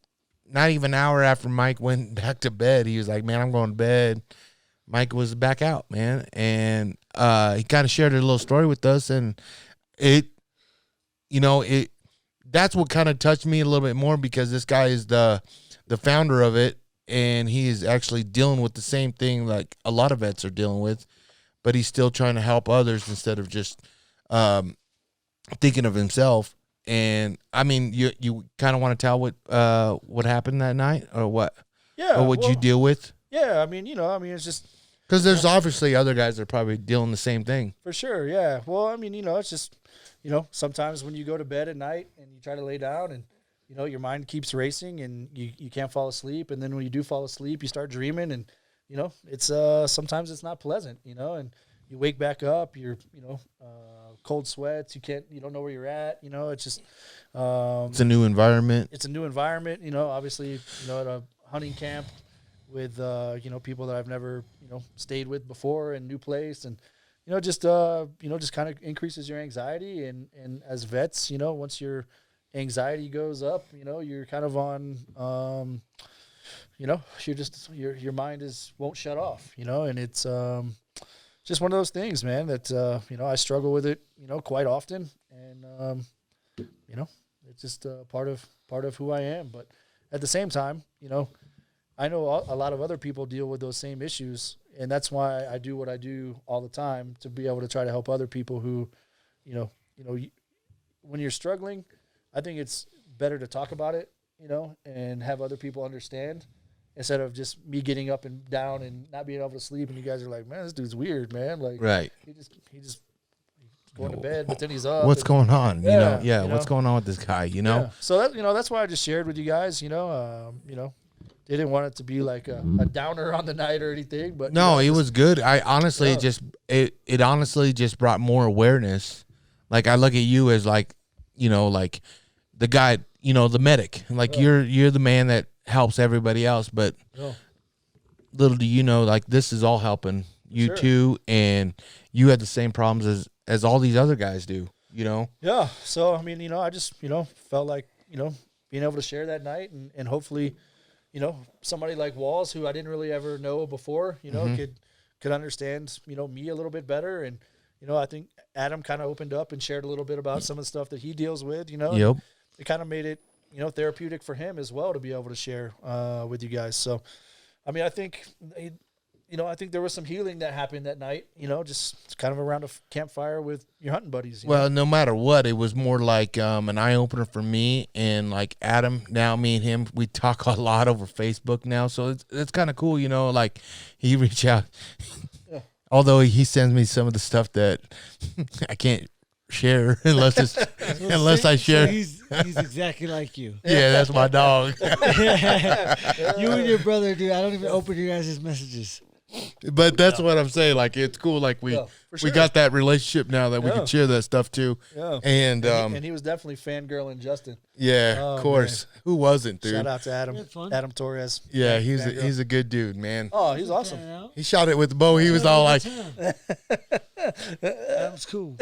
not even an hour after Mike went back to bed, he was like, "Man, I'm going to bed." Mike was back out, man, and he kind of shared a little story with us, and it, you know, that's what kind of touched me a little bit more, because this guy is the founder of it, and he is actually dealing with the same thing like a lot of vets are dealing with, but he's still trying to help others instead of just thinking of himself. And I mean, you kind of want to tell what happened that night, or what? Yeah. Or what you deal with? Yeah. I mean, it's just. Because there's obviously other guys that are probably dealing the same thing. For sure, yeah. Well, I mean, it's just, sometimes when you go to bed at night and you try to lay down and, your mind keeps racing and you can't fall asleep. And then when you do fall asleep, you start dreaming and, it's sometimes it's not pleasant, and you wake back up, you're, cold sweats, you don't know where you're at, it's just. It's a new environment. It's a new environment, obviously, at a hunting camp with, people that I've never, stayed with before, and new place, and, just kind of increases your anxiety. And as vets, once your anxiety goes up, you're kind of on, you're just, your mind won't shut off, and it's, just one of those things, man, that, I struggle with it, quite often. And, it's just part of who I am. But at the same time, I know a lot of other people deal with those same issues, and that's why I do what I do all the time, to be able to try to help other people who, when you're struggling, I think it's better to talk about it, and have other people understand, instead of just me getting up and down and not being able to sleep, and you guys are like, "Man, this dude's weird, man." Like, right? He just going to bed, but then he's up. What's going on? Yeah, what's going on with this guy? Yeah. So that that's why I just shared with you guys. They didn't want it to be like a downer on the night or anything, but no, it was good. I honestly it honestly just brought more awareness. Like, I look at you as like, like the guy, the medic. Like, you're the man that helps everybody else, but little do you know, like, this is all helping you too, and you had the same problems as all these other guys do. Yeah. So I mean, I just felt like being able to share that night, and hopefully, somebody like Walls, who I didn't really ever know before, could understand, me a little bit better. And, I think Adam kind of opened up and shared a little bit about some of the stuff that he deals with, Yep. It kind of made it, therapeutic for him as well to be able to share with you guys. So, I mean, I think, I think there was some healing that happened that night, just kind of around a campfire with your hunting buddies. Well, no matter what, it was more like an eye-opener for me, and like Adam. Now me and him, we talk a lot over Facebook now, so it's kind of cool, like he reached out. Although he sends me some of the stuff that I can't share unless I share. So he's exactly like you. Yeah, that's my dog. You and your brother, dude. I don't even open your guys' messages. But that's what I'm saying. Like, it's cool. Like, we got that relationship now that we can share that stuff too. Yeah. And he was definitely fangirling Justin. yeah, Oh, of course. man. Who wasn't, dude? Shout out to Adam. That's fun. Adam Torres. Yeah, he's Fangirl. a good dude, man. Oh, he's awesome. He shot it with the bow. He was all like, That was cool.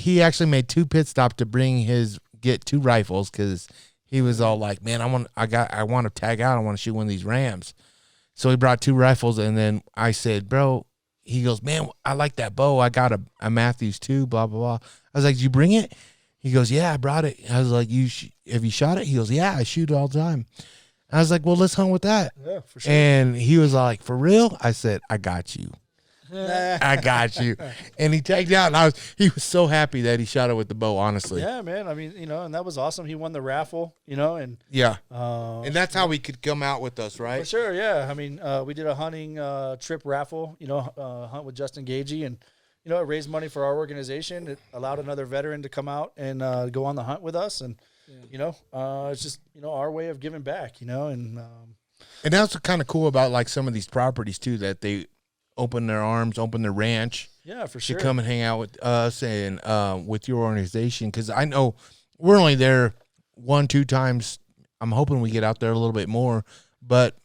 he actually made 2 pit stops to get 2 rifles, because he was all like, man, I want to tag out. I want to shoot one of these rams. So he brought 2 rifles, and then I said, bro, he goes, man, I like that bow. I got a Matthews too, blah, blah, blah. I was like, did you bring it? He goes, yeah, I brought it. I was like, have you shot it? He goes, yeah, I shoot it all the time. I was like, well, let's hunt with that. Yeah, for sure. And he was like, for real? I said, I got you. I got you. And he tagged out, and he was so happy that he shot it with the bow, honestly. Yeah, man. I mean, and that was awesome. He won the raffle, and Yeah. And that's how he could come out with us, for right? sure, yeah. I mean, we did a hunting trip raffle, hunt with Justin Gaethje, and you know, it raised money for our organization. It allowed another veteran to come out and go on the hunt with us. And, you know, it's just, you know, our way of giving back, you know. And that's kind of cool about, like, some of these properties, too, that they open their arms, open their ranch. Yeah, for To sure. come and hang out with us and with your organization. Because I know we're only there 1-2 times. I'm hoping we get out there a little bit more. But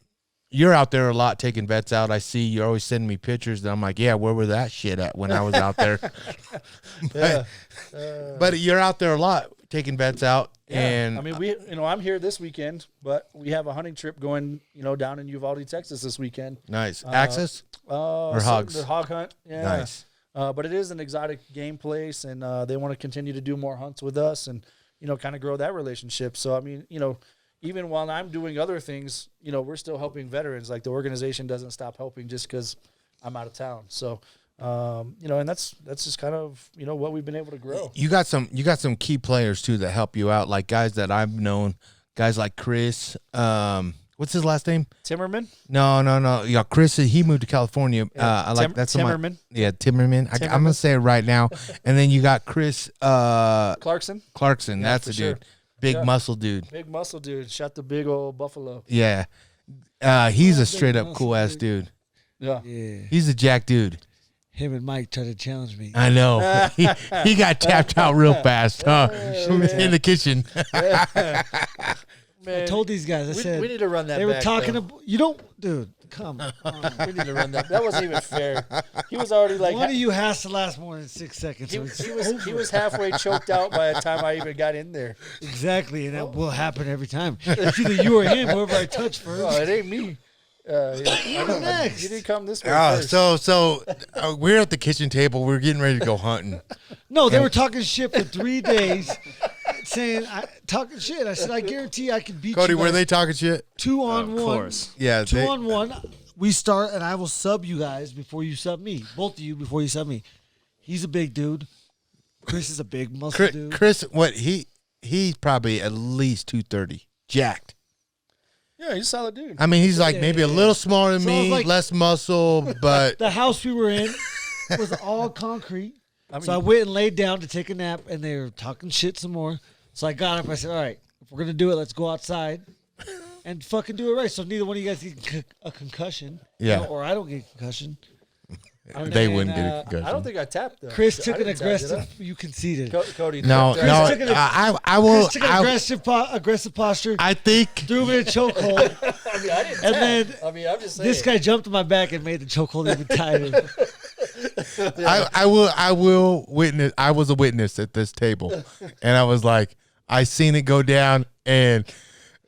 you're out there a lot taking vets out. I see you're always sending me pictures. And I'm like, yeah, where were that shit at when I was out there? But you're out there a lot taking vets out. Yeah. And I mean, you know, I'm here this weekend, but we have a hunting trip going, you know, down in Uvalde, Texas this weekend. nice. Access? Or hogs? The hog hunt. Yeah. Nice. But it is an exotic game place, and they want to continue to do more hunts with us and, you know, kind of grow that relationship. So, I mean, you know, even while I'm doing other things, you know, we're still helping veterans. Like, the organization doesn't stop helping just because I'm out of town. So, you know, and that's just kind of, you know, what we've been able to grow. You got some key players, too, that help you out, like guys that I've known, guys like Chris. What's his last name? Timmerman? No. Yeah, Chris, he moved to California. I like that's Timmerman. Timmerman. I'm gonna say it right now. And then you got Chris Clarkson. That's for a sure. dude, big muscle dude. Big muscle dude. Shot the big old buffalo. Yeah, he's a straight up cool ass dude. Yeah. Yeah. He's a jack dude. Him and Mike tried to challenge me. I know. he got tapped out real fast, huh? In the kitchen. Man, I told these guys, I said, we need to run that they were back, talking though. about, you don't, dude, come on. We need to run that. That wasn't even fair. He was already like, One of you has to last more than 6 seconds. he was halfway choked out by the time I even got in there. Exactly, and that will happen every time. It's either you or him, whoever I touch first. Oh, it ain't me. Next. You didn't come this way Oh, first. so we're at the kitchen table. We're getting ready to go hunting. No, they were talking shit for 3 days, saying, talking shit. I said, I guarantee I can beat Cody, you. were guys they talking shit? 2 on Of 1. course. Yeah. Two on 1. We start, and I will sub you guys before you sub me. Both of you before you sub me. He's a big dude. Chris is a big muscle dude. Chris, he's probably at least 230, jacked. Yeah, he's a solid dude. I mean, he's like maybe a little smaller than So I was me, like- less muscle, but The house we were in was all concrete. I mean, So I went and laid down to take a nap, and they were talking shit some more. So I got up. I said, all right, if we're going to do it, let's go outside and fucking do it right. So neither one of you guys get a concussion. Yeah. Or I don't get a concussion. they wouldn't get a concussion. I don't think I tapped though. Chris I took an didn't tap, did I? aggressive. You conceded. Cody. No, Chris no. took an- I will. Chris took an aggressive posture. I think threw him in a chokehold. I mean, I didn't And tap. then I mean, I'm just saying. this guy jumped on my back and made the chokehold even tighter. I will witness. I was a witness at this table, and I was like, I seen it go down, and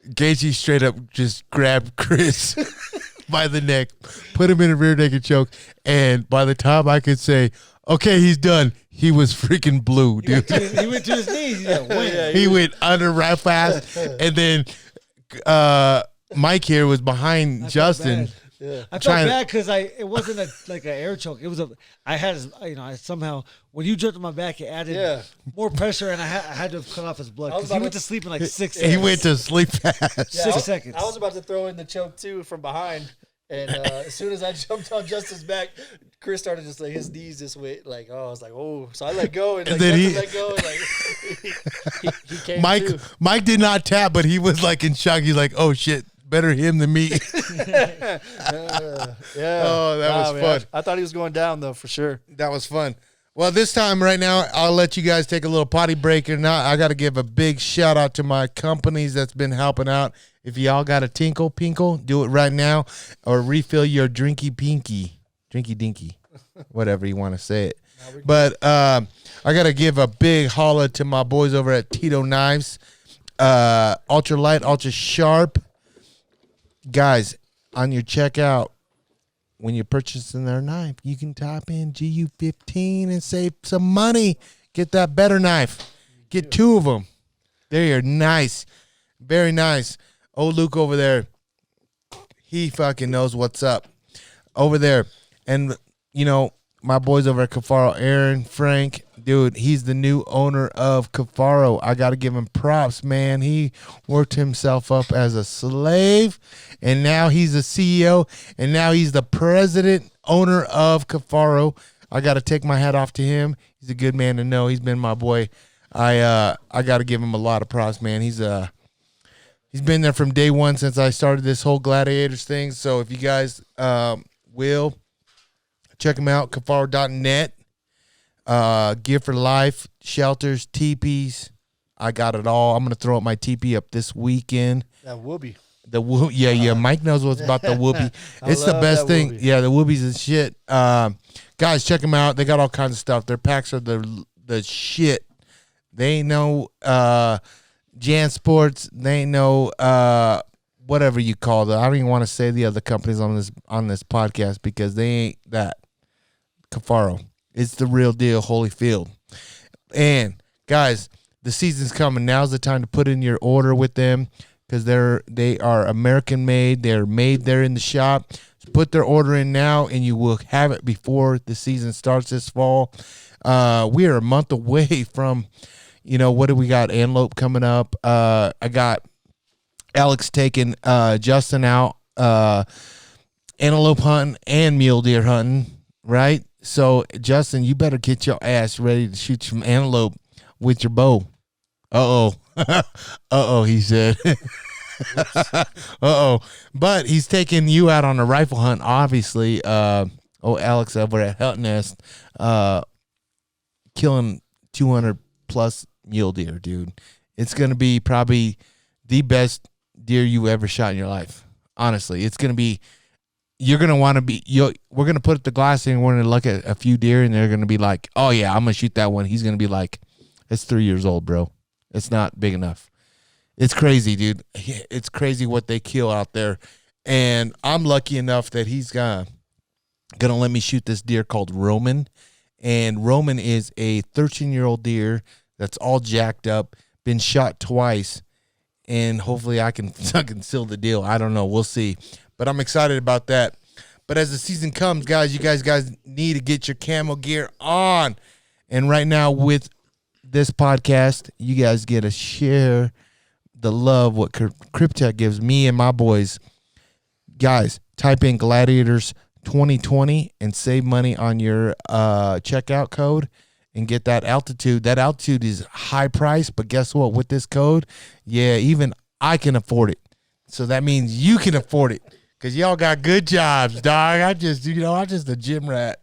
Gaethje straight up just grabbed Chris by the neck, put him in a rear naked choke, and by the time I could say, okay, he's done, he was freaking blue, dude. He went to his knees. He went, Yeah, He went under right fast, and then Mike here was behind Justin. I felt Trying to- bad because it wasn't like an air choke. It was I somehow when you jumped on my back, it added more pressure, and I had to have cut off his blood I was because he about went to- to sleep in like 6 seconds. He went to sleep fast. Yeah, 6 I was- seconds. I was about to throw in the choke too from behind, and as soon as I jumped on Justin's back, Chris started just like his knees this way, like I was like, oh, so I let go, and like, then Justin he- let go, and like he came Mike to. Mike did not tap, but he was like in shock. He's like, "Oh shit, better him than me." Yeah. Oh, that was man, fun. I thought he was going down though for sure. That was fun. Well, this time right now, I'll let you guys take a little potty break. And now I got to give a big shout out to my companies that's been helping out. If y'all got a tinkle pinkle, do it right now, or refill your drinky dinky, whatever you want to say it. But I got to give a big holla to my boys over at Tito Knives, ultra light, ultra sharp. Guys, on your checkout, when you're purchasing their knife, you can type in GU15 and save some money. Get that better knife. Get 2 of them. They are nice. Very nice. Old Luke over there, he fucking knows what's up over there. And, you know, my boys over at Cafaro, Aaron, Frank, dude, he's the new owner of Cafaro. I got to give him props, man. He worked himself up as a slave, and now he's a CEO, and now he's the president owner of Cafaro. I got to take my hat off to him. He's a good man to know. He's been my boy. I got to give him a lot of props, man. He's been there from day one since I started this whole Gladiators thing. So if you guys will, check him out, kafaro.net. Gear for Life, shelters, teepees. I got it all. I'm going to throw up my teepee up this weekend. That whoopee. Yeah. Mike knows what's about the whoopee. It's the best thing. Whoopee. Yeah, the whoopies and shit. Guys, check them out. They got all kinds of stuff. Their packs are the shit. They ain't no Jan Sports. They ain't no whatever you call it. I don't even want to say the other companies on this podcast because they ain't that. Cafaro. It's the real deal, Holyfield. And guys, the season's coming. Now's the time to put in your order with them because they are American made. They're made there in the shop. So put their order in now, and you will have it before the season starts this fall. We are a month away from, what do we got? Antelope coming up. I got Alex taking Justin out antelope hunting and mule deer hunting, right? So, Justin, you better get your ass ready to shoot some antelope with your bow. Uh-oh. Uh-oh, he said. Uh-oh. But he's taking you out on a rifle hunt, obviously. Alex over at Hut Nest, killing 200-plus mule deer, dude. It's going to be probably the best deer you ever shot in your life. Honestly, it's going to be... You're going to want to be, we're going to put the glass in, we're going to look at a few deer, and they're going to be like, oh, yeah, I'm going to shoot that one. He's going to be like, it's 3 years old, bro. It's not big enough. It's crazy, dude. It's crazy what they kill out there. And I'm lucky enough that he's going to let me shoot this deer called Roman. And Roman is a 13-year-old deer that's all jacked up, been shot twice, and hopefully I can seal the deal. I don't know. We'll see. But I'm excited about that. But as the season comes, guys, you guys need to get your camo gear on. And right now with this podcast, you guys get to share the love what Cryptek gives me and my boys. Guys, type in Gladiators 2020 and save money on your checkout code and get that altitude. That altitude is high price, but guess what? With this code, yeah, even I can afford it. So that means you can afford it. Because y'all got good jobs, dog. I'm just a gym rat,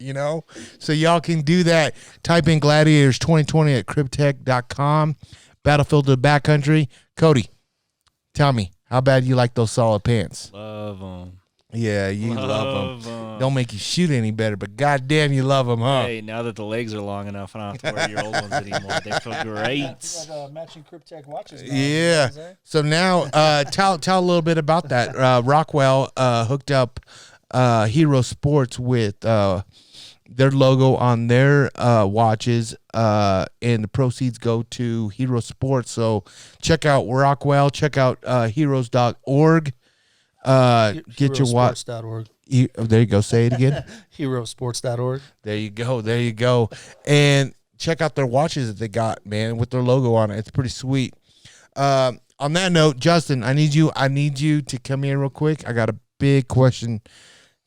So y'all can do that. Type in Gladiators 2020 at cryptek.com. Battlefield to the Backcountry. Cody, tell me, how bad you like those solid pants? Love them. Yeah, you love them. Don't make you shoot any better, but goddamn, you love them, huh? Hey, now that the legs are long enough, I don't have to wear your old ones anymore. They feel great. You got matching Cryptek watches now. Yeah. So now, tell a little bit about that. Rockwell hooked up Hero Sports with their logo on their watches, and the proceeds go to Hero Sports. So check out Rockwell. Check out heroes.org. Get your watch. Herosports.org. There you go. Say it again. Herosports.org. There you go. And check out their watches that they got, man, with their logo on it. It's pretty sweet. On that note, Justin, I need you to come here real quick. I got a big question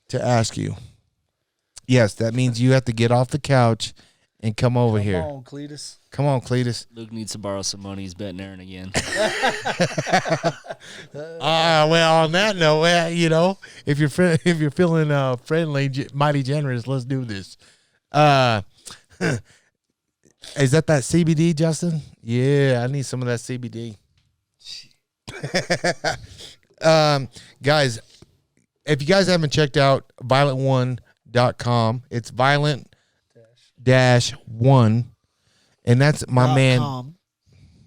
to ask you. Yes, that means you have to get off the couch and come over here. Come on, Cletus. Luke needs to borrow some money. He's betting Aaron again. Well, on that note, if you're feeling friendly, mighty generous, let's do this. Is that CBD, Justin? Yeah, I need some of that CBD. Guys, if you guys haven't checked out violent1.com, it's violent-1. And that's my man. .com.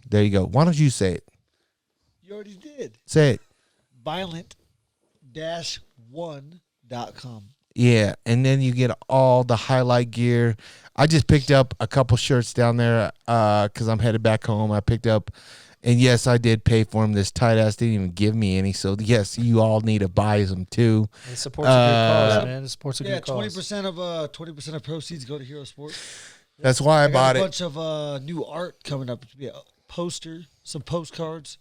There you go. Why don't you say it? You already did. Say it. Violent-1.com. Yeah, and then you get all the highlight gear. I just picked up a couple shirts down there because I'm headed back home. I picked up, and yes, I did pay for them. This tight ass didn't even give me any. So, yes, you all need to buy them too. It supports a good cause, man. It supports a good cause. 20% of proceeds go to Hero Sports. That's why I bought a it. bunch of new art coming up. It should be a poster, some postcards,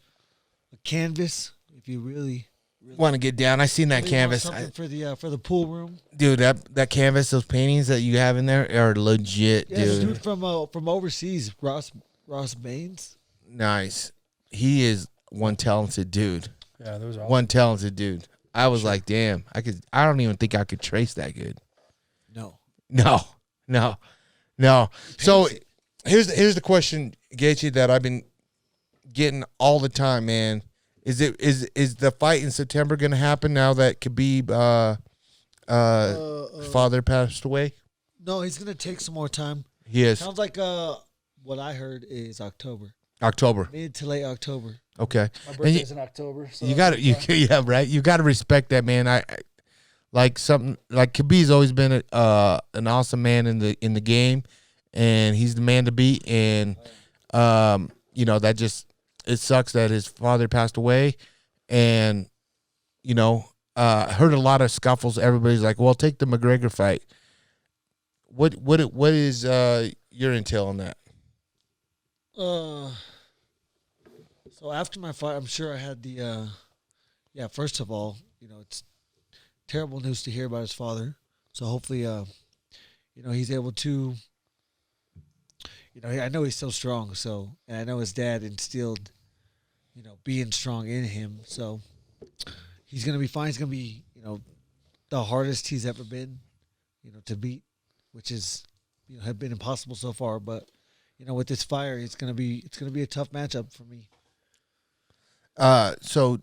a canvas. If you really want to get down. I seen that Really want canvas. something for the pool room. Dude, that canvas, those paintings that you have in there are legit, Yeah, the dude. dude from overseas, Ross Baines. Nice. He is one talented dude. Yeah, those are all. One talented dude. I was like, damn, I don't even think I could trace that good. No. No. So here's the question, Gaethje, that I've been getting all the time, man. Is the fight in September going to happen now that Khabib father passed away? No, he's gonna take some more time. He is. Sounds like what I heard is October, October. mid to late October. Okay. My And birthday's in October. So you got to yeah, right. You got to respect that, man. I like something like Khabib's always been an awesome man in the game, and he's the man to beat. And that just it sucks that his father passed away, and I heard a lot of scuffles. Everybody's like, "Well, take the McGregor fight." What is your intel on that? So after my fight, I'm sure I had the first of all, it's terrible news to hear about his father. So hopefully he's able to I know he's still strong, and I know his dad instilled being strong in him. So he's going to be fine. He's going to be, the hardest he's ever been, to beat, which is have been impossible so far, but with this fire, it's going to be a tough matchup for me. So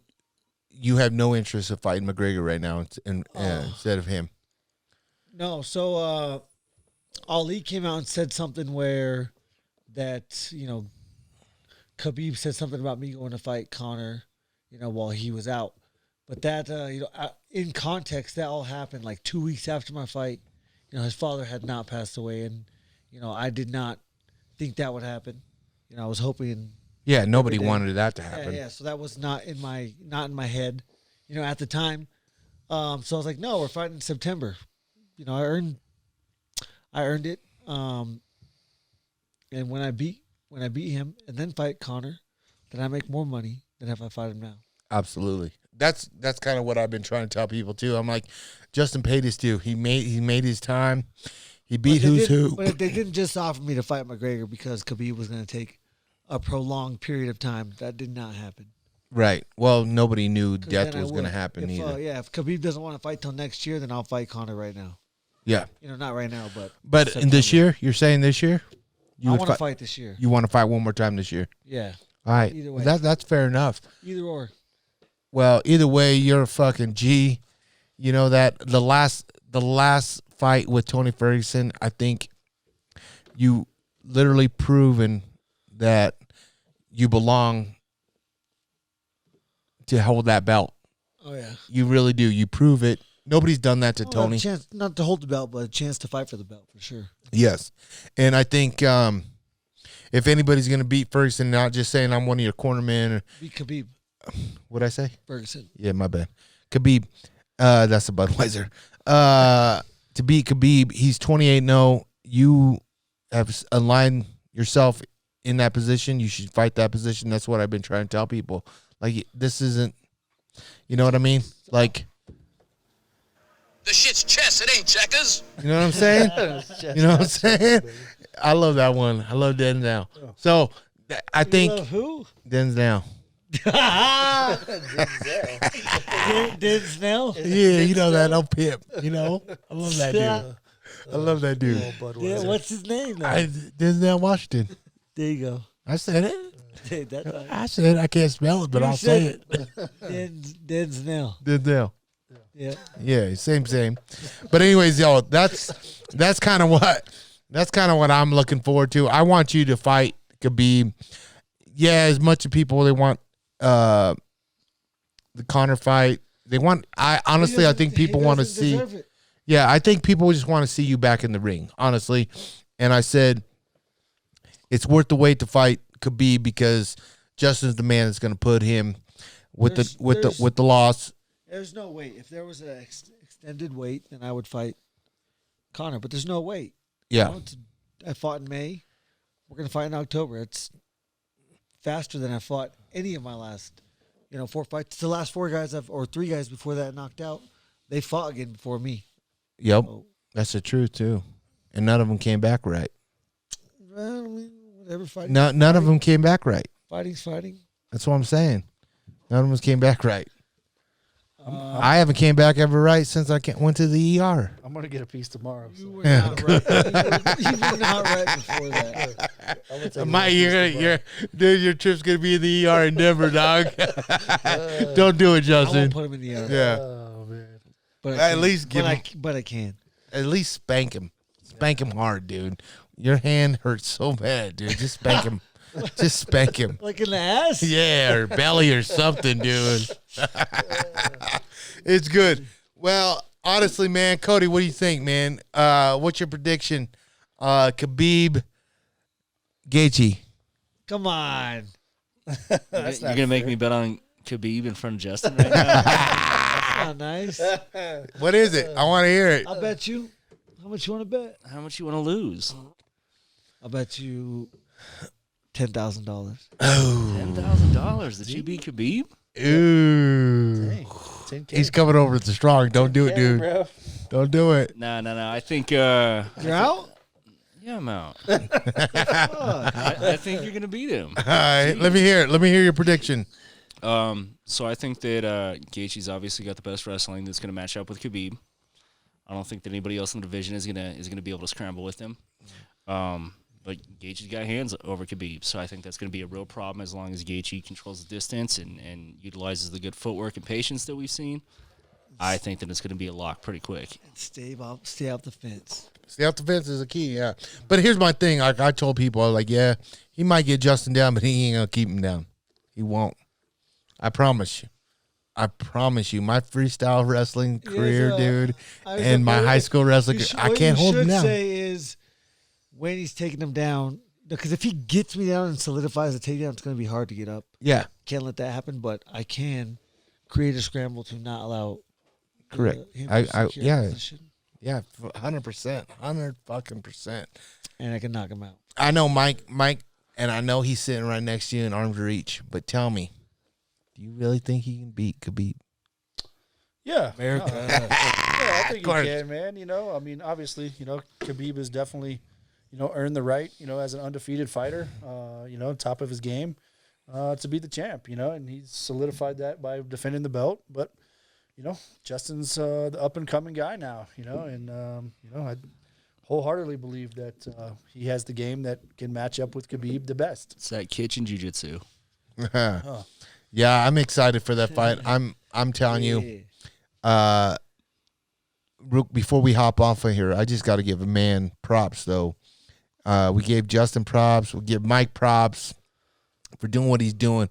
you have no interest of fighting McGregor right now instead of him? No, so Ali came out and said something where that, Khabib said something about me going to fight Conor, while he was out. But that, in context, that all happened like 2 weeks after my fight. His father had not passed away, and, I did not think that would happen. I was hoping. Yeah, nobody wanted that to happen. Yeah. So that was not in my head, at the time. So I was like, no, we're fighting in September. I earned it. And when I beat him and then fight Conor, then I make more money than if I fight him now. Absolutely. That's kind of what I've been trying to tell people too. I'm like, Justin paid his due. He made his time. He beat who's who. But they didn't just offer me to fight McGregor because Khabib was going to take a prolonged period of time. That did not happen. Right. Well, nobody knew death Then I was going to would. happen If, either. if Khabib doesn't want to fight till next year, then I'll fight Conor right now. Yeah. Not right now, but But in this year, you're saying this year? I want to fight this year. You want to fight one more time this year? Yeah. All right. Either way. That's fair enough. Either or. Well, either way, you're a fucking G. That the last fight with Tony Ferguson, I think you literally proven that you belong to hold that belt. Oh yeah. You really do. You prove it. Nobody's done that to Well, Tony. a chance not to hold the belt, but a chance to fight for the belt for sure. Yes. And I think if anybody's going to beat Ferguson, not just saying I'm one of your cornermen. Beat Khabib. What'd I say? Ferguson. Yeah, my bad. Khabib. That's a Budweiser. To beat Khabib, he's 28-0. You have aligned yourself in that position. You should fight that position. That's what I've been trying to tell people. Like, this isn't, you know what I mean? Like, The shit's chess, it ain't checkers. you know what I'm saying? You know what I'm saying? I love that one. I love Denzel. So, I think who? Denzel. Denzel. Yeah, you know that old pimp. I love that dude. I love that dude. Yeah, what's his name though? Denzel Washington. There you go. I said it. Dude, that's I said it. I can't spell it, but You I'll say said it. Denzel. Denzel. Yeah. Yeah, same. But anyways, y'all, that's kind of what I'm looking forward to. I want you to fight Khabib. Yeah, as much as people they want the Conor fight. They want. I think people want to see. Yeah, I think people just want to see you back in the ring, honestly. And I said, it's worth the wait to fight Khabib because Justin's the man that's going to put him with the loss. There's no wait. If there was an extended wait, then I would fight Conor. But there's no wait. Yeah. I fought in May. We're going to fight in October. It's faster than I fought any of my last, 4 fights. The last 4 guys or 3 guys before that knocked out, they fought again before me. Yep, So, that's the truth too. And none of them came back right. well, I mean, whatever. Fighting. None of them came back right. Fighting's fighting. That's what I'm saying. None of them came back right. I haven't came back ever right since I went to the ER. I'm gonna get a piece tomorrow. You So. were not right. You were not right before that. Dude, your trip's gonna be in the ER in Denver, dog. Don't do it, I won't Justin. put him in the air. Yeah, Oh man. But At least give him- But I can. at least spank him. Spank him hard, dude. Your hand hurts so bad, dude. Just spank him. Just spank him. Like in the ass? Yeah, or belly or something, dude. It's good. Well, honestly, man, Cody, what do you think, man? What's your prediction? Khabib, Gaethje. Come on. You're going to make me bet on Khabib in front of Justin right now? That's not nice. What is it? I want to hear it. I'll bet you. How much you want to bet? How much you want to lose? I'll bet you $10,000. $10,000 that you beat Khabib? Ooh. Dang. 10K. He's coming over to strong. Don't do it, dude. Bro. Don't do it. No. I think, You're out? yeah, I'm out. I think you're going to beat him. All right, let me hear it. Let me hear your prediction. So I think that Gaethje's obviously got the best wrestling that's going to match up with Khabib. I don't think that anybody else in the division is gonna be able to scramble with him. But Gaethje's got hands over Khabib, so I think that's going to be a real problem as long as Gaethje controls the distance and utilizes the good footwork and patience that we've seen. I think that it's going to be a lock pretty quick. Stay out the fence. Stay off the fence is a key, yeah. But here's my thing. Like I told people, I was like, yeah, he might get Justin down, but he ain't gonna keep him down. He won't. I promise you. I promise you. My freestyle wrestling career, dude, and my high school wrestling, I can't hold him down. What you should say is when he's taking him down, because if he gets me down and solidifies the takedown, it's going to be hard to get up. Yeah, Can't let that happen, but I can create a scramble to not allow correct. him to secure Yeah, position, yeah, 100%, 100%. and I can knock him out. I know Mike, and I know he's sitting right next to you in arm's reach. But tell me, do you really think he can beat Khabib? Yeah. America. Yeah, I think you course. can, man. I mean, obviously, Khabib has definitely, earned the right, as an undefeated fighter, top of his game, to be the champ, and he's solidified that by defending the belt. But, Justin's the up and coming guy now, and I wholeheartedly believe that he has the game that can match up with Khabib the best. It's that kitchen jiu-jitsu. Yeah, I'm excited for that fight. I'm telling you. Before we hop off of here, I just got to give a man props, though. We gave Justin props. We give Mike props for doing what he's doing.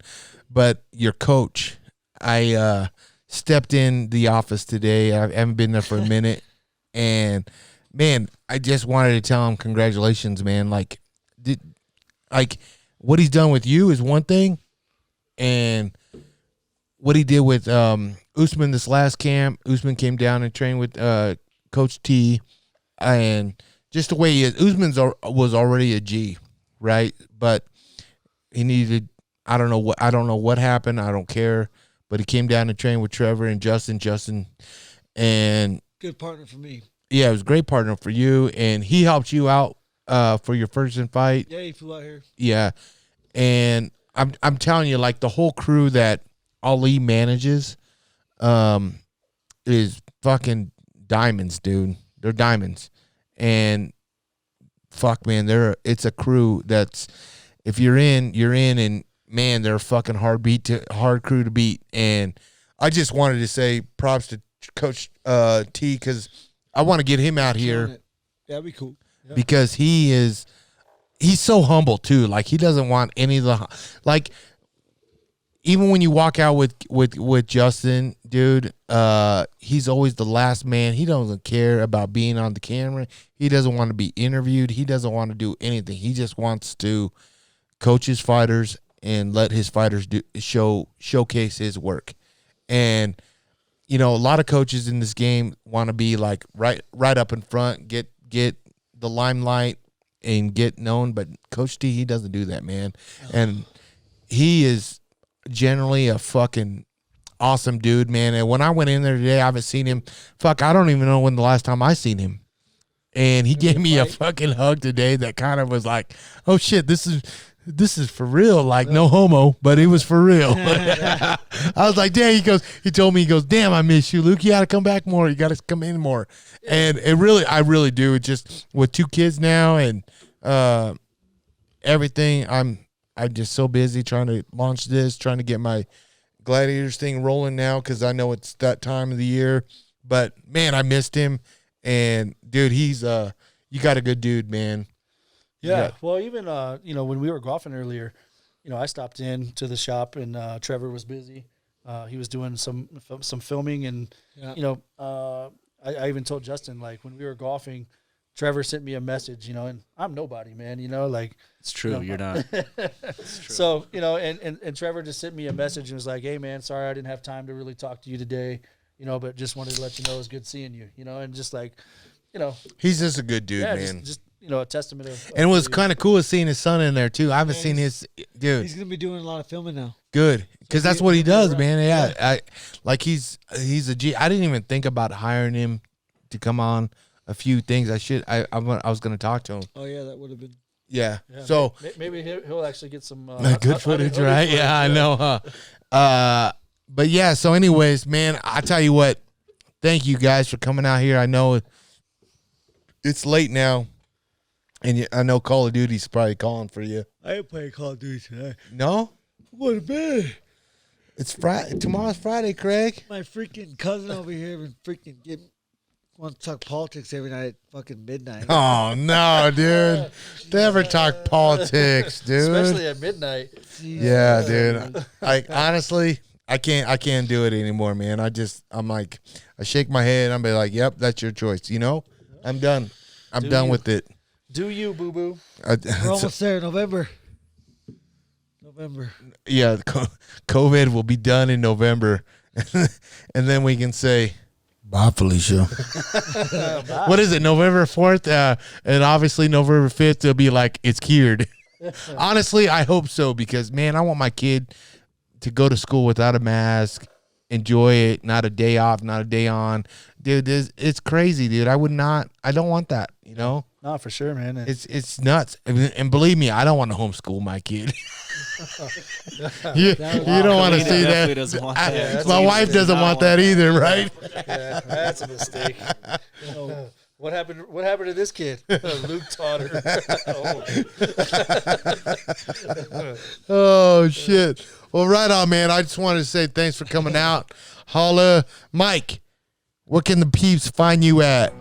But your coach, I stepped in the office today. I haven't been there for a minute. And, man, I just wanted to tell him congratulations, man. Like what he's done with you is one thing. And what he did with Usman this last camp, Usman came down and trained with Coach T, and just the way he is, was already a G, right? But he needed, I don't know what happened, I don't care, but he came down and trained with Trevor and Justin, and Good partner for me. yeah, it was a great partner for you, and he helped you out for your first fight. Yeah, he flew out here. Yeah, and I'm telling you, like the whole crew that Ali manages, is fucking diamonds, dude. They're diamonds, and fuck, man, it's a crew that's if you're in, and man, they're a fucking hard crew to beat. And I just wanted to say props to Coach T because I want to get him out here That'd be cool. because he's so humble too. Like he doesn't want any of the like. Even when you walk out with Justin, dude, he's always the last man. He doesn't care about being on the camera. He doesn't want to be interviewed. He doesn't want to do anything. He just wants to coach his fighters and let his fighters showcase his work. And a lot of coaches in this game want to be like right up in front, get the limelight and get known. But Coach T, he doesn't do that, man. And he is generally a fucking awesome dude, man. And when I went in there today, I haven't seen him. Fuck, I don't even know when the last time I seen him. And he gave me a fucking hug today that kind of was like, oh shit, this is for real, like no homo, but it was for real. I was like, damn. He told me, damn, I miss you, Luke. You got to come back more. You got to come in more. And I really do. It just with 2 kids now and everything. I'm just so busy trying to launch this, trying to get my Gladiators thing rolling now because I know it's that time of the year. But man, I missed him. And dude, he's you got a good dude, man. Yeah. Well, even when we were golfing earlier, I stopped in to the shop and Trevor was busy. He was doing some filming and I even told Justin, like, when we were golfing, Trevor sent me a message, and I'm nobody, man, like. It's true. You're not. It's true. So, and Trevor just sent me a message and was like, hey, man, sorry I didn't have time to really talk to you today, but just wanted to let you know it was good seeing you, and just like, He's just a good dude, yeah, man. just a testament of. And it was kind of cool seeing his son in there, too. I haven't seen his, dude. He's going to be doing a lot of filming now. Good. Because that's what he does, man. Yeah. He's a G. I didn't even think about hiring him to come on a few things. I was going to talk to him. Oh, yeah, that would have been. Yeah. So maybe he'll actually get some good footage, right? Yeah, I know, huh? But yeah, so anyways, man, I tell you what, thank you guys for coming out here. I know it's late now, and I know Call of Duty's probably calling for you. I ain't playing Call of Duty tonight. No? I'm going to bed. It's Friday. Tomorrow's Friday, Craig. My freaking cousin over here been freaking want to talk politics every night at fucking midnight. Oh no, dude! Never talk politics, dude. Especially at midnight. Yeah, dude. Honestly, I can't do it anymore, man. I'm like, I shake my head. I'm be like, yep, that's your choice. I'm done. I'm done with it. Do you, boo boo? We're almost there, November. Yeah, COVID will be done in November, and then we can say. Bye, Felicia. What is it, November 4th? And obviously November 5th, it'll be like, it's cured. Honestly, I hope so because, man, I want my kid to go to school without a mask, enjoy it, not a day off, not a day on. Dude, it's crazy, dude. I don't want that, No, for sure, man. It's nuts. And believe me, I don't want to homeschool my kid. you don't want to see that. Want that. My wife doesn't want that either, right? Yeah, that's a mistake. What happened to this kid? Luke taught her. Oh, shit. Well, right on, man. I just wanted to say thanks for coming out. Holla. Mike, where can the peeps find you at?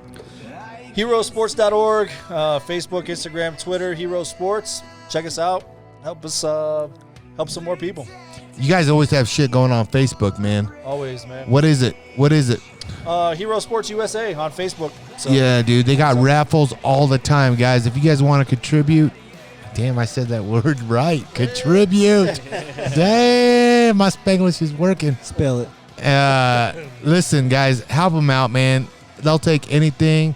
Herosports.org, Facebook, Instagram, Twitter, Hero Sports. Check us out. Help us help some more people. You guys always have shit going on Facebook, man. Always, man. What is it? Hero Sports USA on Facebook. So. Yeah, dude. They got raffles all the time, guys. If you guys want to contribute. Damn, I said that word right. Contribute. Damn, my Spanglish is working. Spell it. Listen, guys, help them out, man. They'll take anything.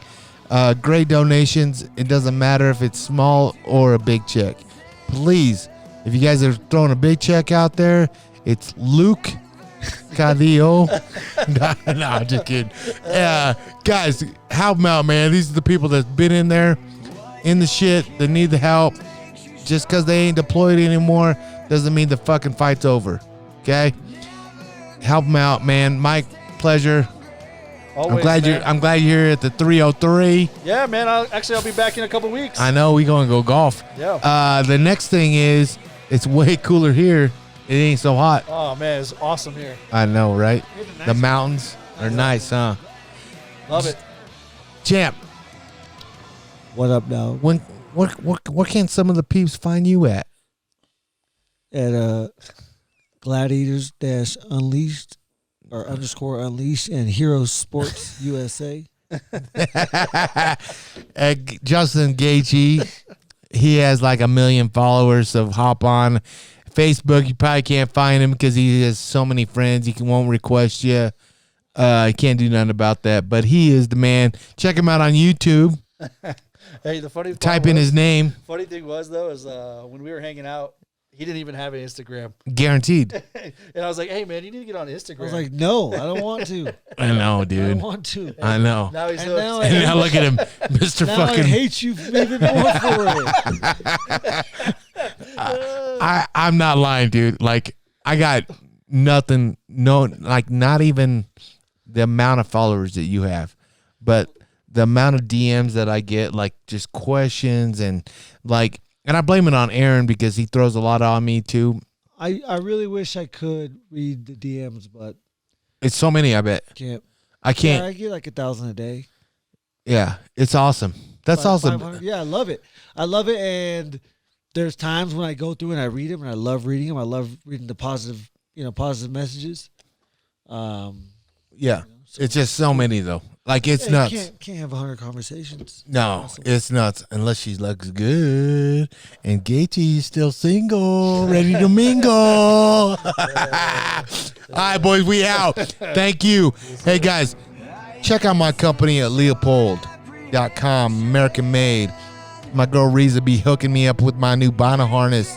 Great donations. It doesn't matter if it's small or a big check. Please, if you guys are throwing a big check out there, it's Luke Cadillo. No, I'm just kidding. Guys, help them out, man. These are the people that's been in there, in the shit, that need the help. Just because they ain't deployed anymore doesn't mean the fucking fight's over. Okay? Help them out, man. Mike, pleasure. Always, I'm glad you're here at the 303. Yeah, man. I'll be back in a couple weeks. I know we're gonna go golf. Yeah. The next thing is it's way cooler here. It ain't so hot. Oh man, it's awesome here. I know, right? The mountains are nice, huh? Love it. Champ, What up, dog? where can some of the peeps find you at? At Gladiators Unleashed or _ Unleashed and Hero Sports USA. Justin Gaethje, he has like 1 million followers, so hop on Facebook. You probably can't find him because he has so many friends. He won't request you. He can't do nothing about that, but he is the man. Check him out on YouTube. Hey, the funny Type in his name. Funny thing was though is when we were hanging out, He didn't even have an Instagram. Guaranteed. And I was like, hey, man, you need to get on Instagram. I was like, no, I don't want to. I know, I dude. don't want to. I know. now he's And hooked. now And now look at him, Mr. Now I fucking. hate you even more for it. I'm not lying, dude. Like, I got nothing, like, not even the amount of followers that you have, but the amount of DMs that I get, like, just questions and, like, and I blame it on Aaron because he throws a lot on me, too. I really wish I could read the DMs, but It's so many, I bet. can't. I Yeah, can't. I get like 1,000 a day. Yeah, it's awesome. That's awesome. 500. Yeah, I love it. I love it. And there's times when I go through and I read them, and I love reading them. I love reading the positive, positive messages. Yeah, it's just so many, though. Like, it's Yeah, nuts. You can't have 100 conversations. No, Awesome. it's nuts unless she looks good and Gaethje is still single, ready to mingle. All right, boys, we out. Thank you. Hey, guys, check out my company at leopold.com, American made. My girl Reza be hooking me up with my new Bana harness.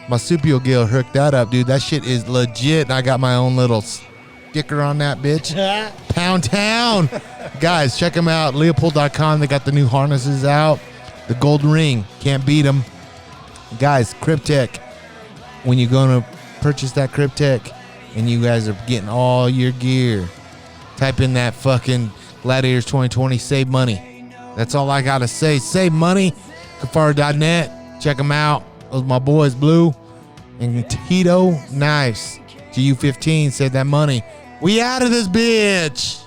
My Supio Gill hooked that up, dude. That shit is legit. I got my own little sticker on that bitch. Pound Town. Guys, check them out. Leopold.com. They got the new harnesses out. The gold ring. Can't beat them. Guys, Cryptech. When you're going to purchase that Cryptech and you guys are getting all your gear, type in that fucking Gladiators 2020. Save money. That's all I got to say. Save money. Kafara.net. Check them out. Those my boys, Blue and Tito Knives. GU15. Save that money. We out of this bitch.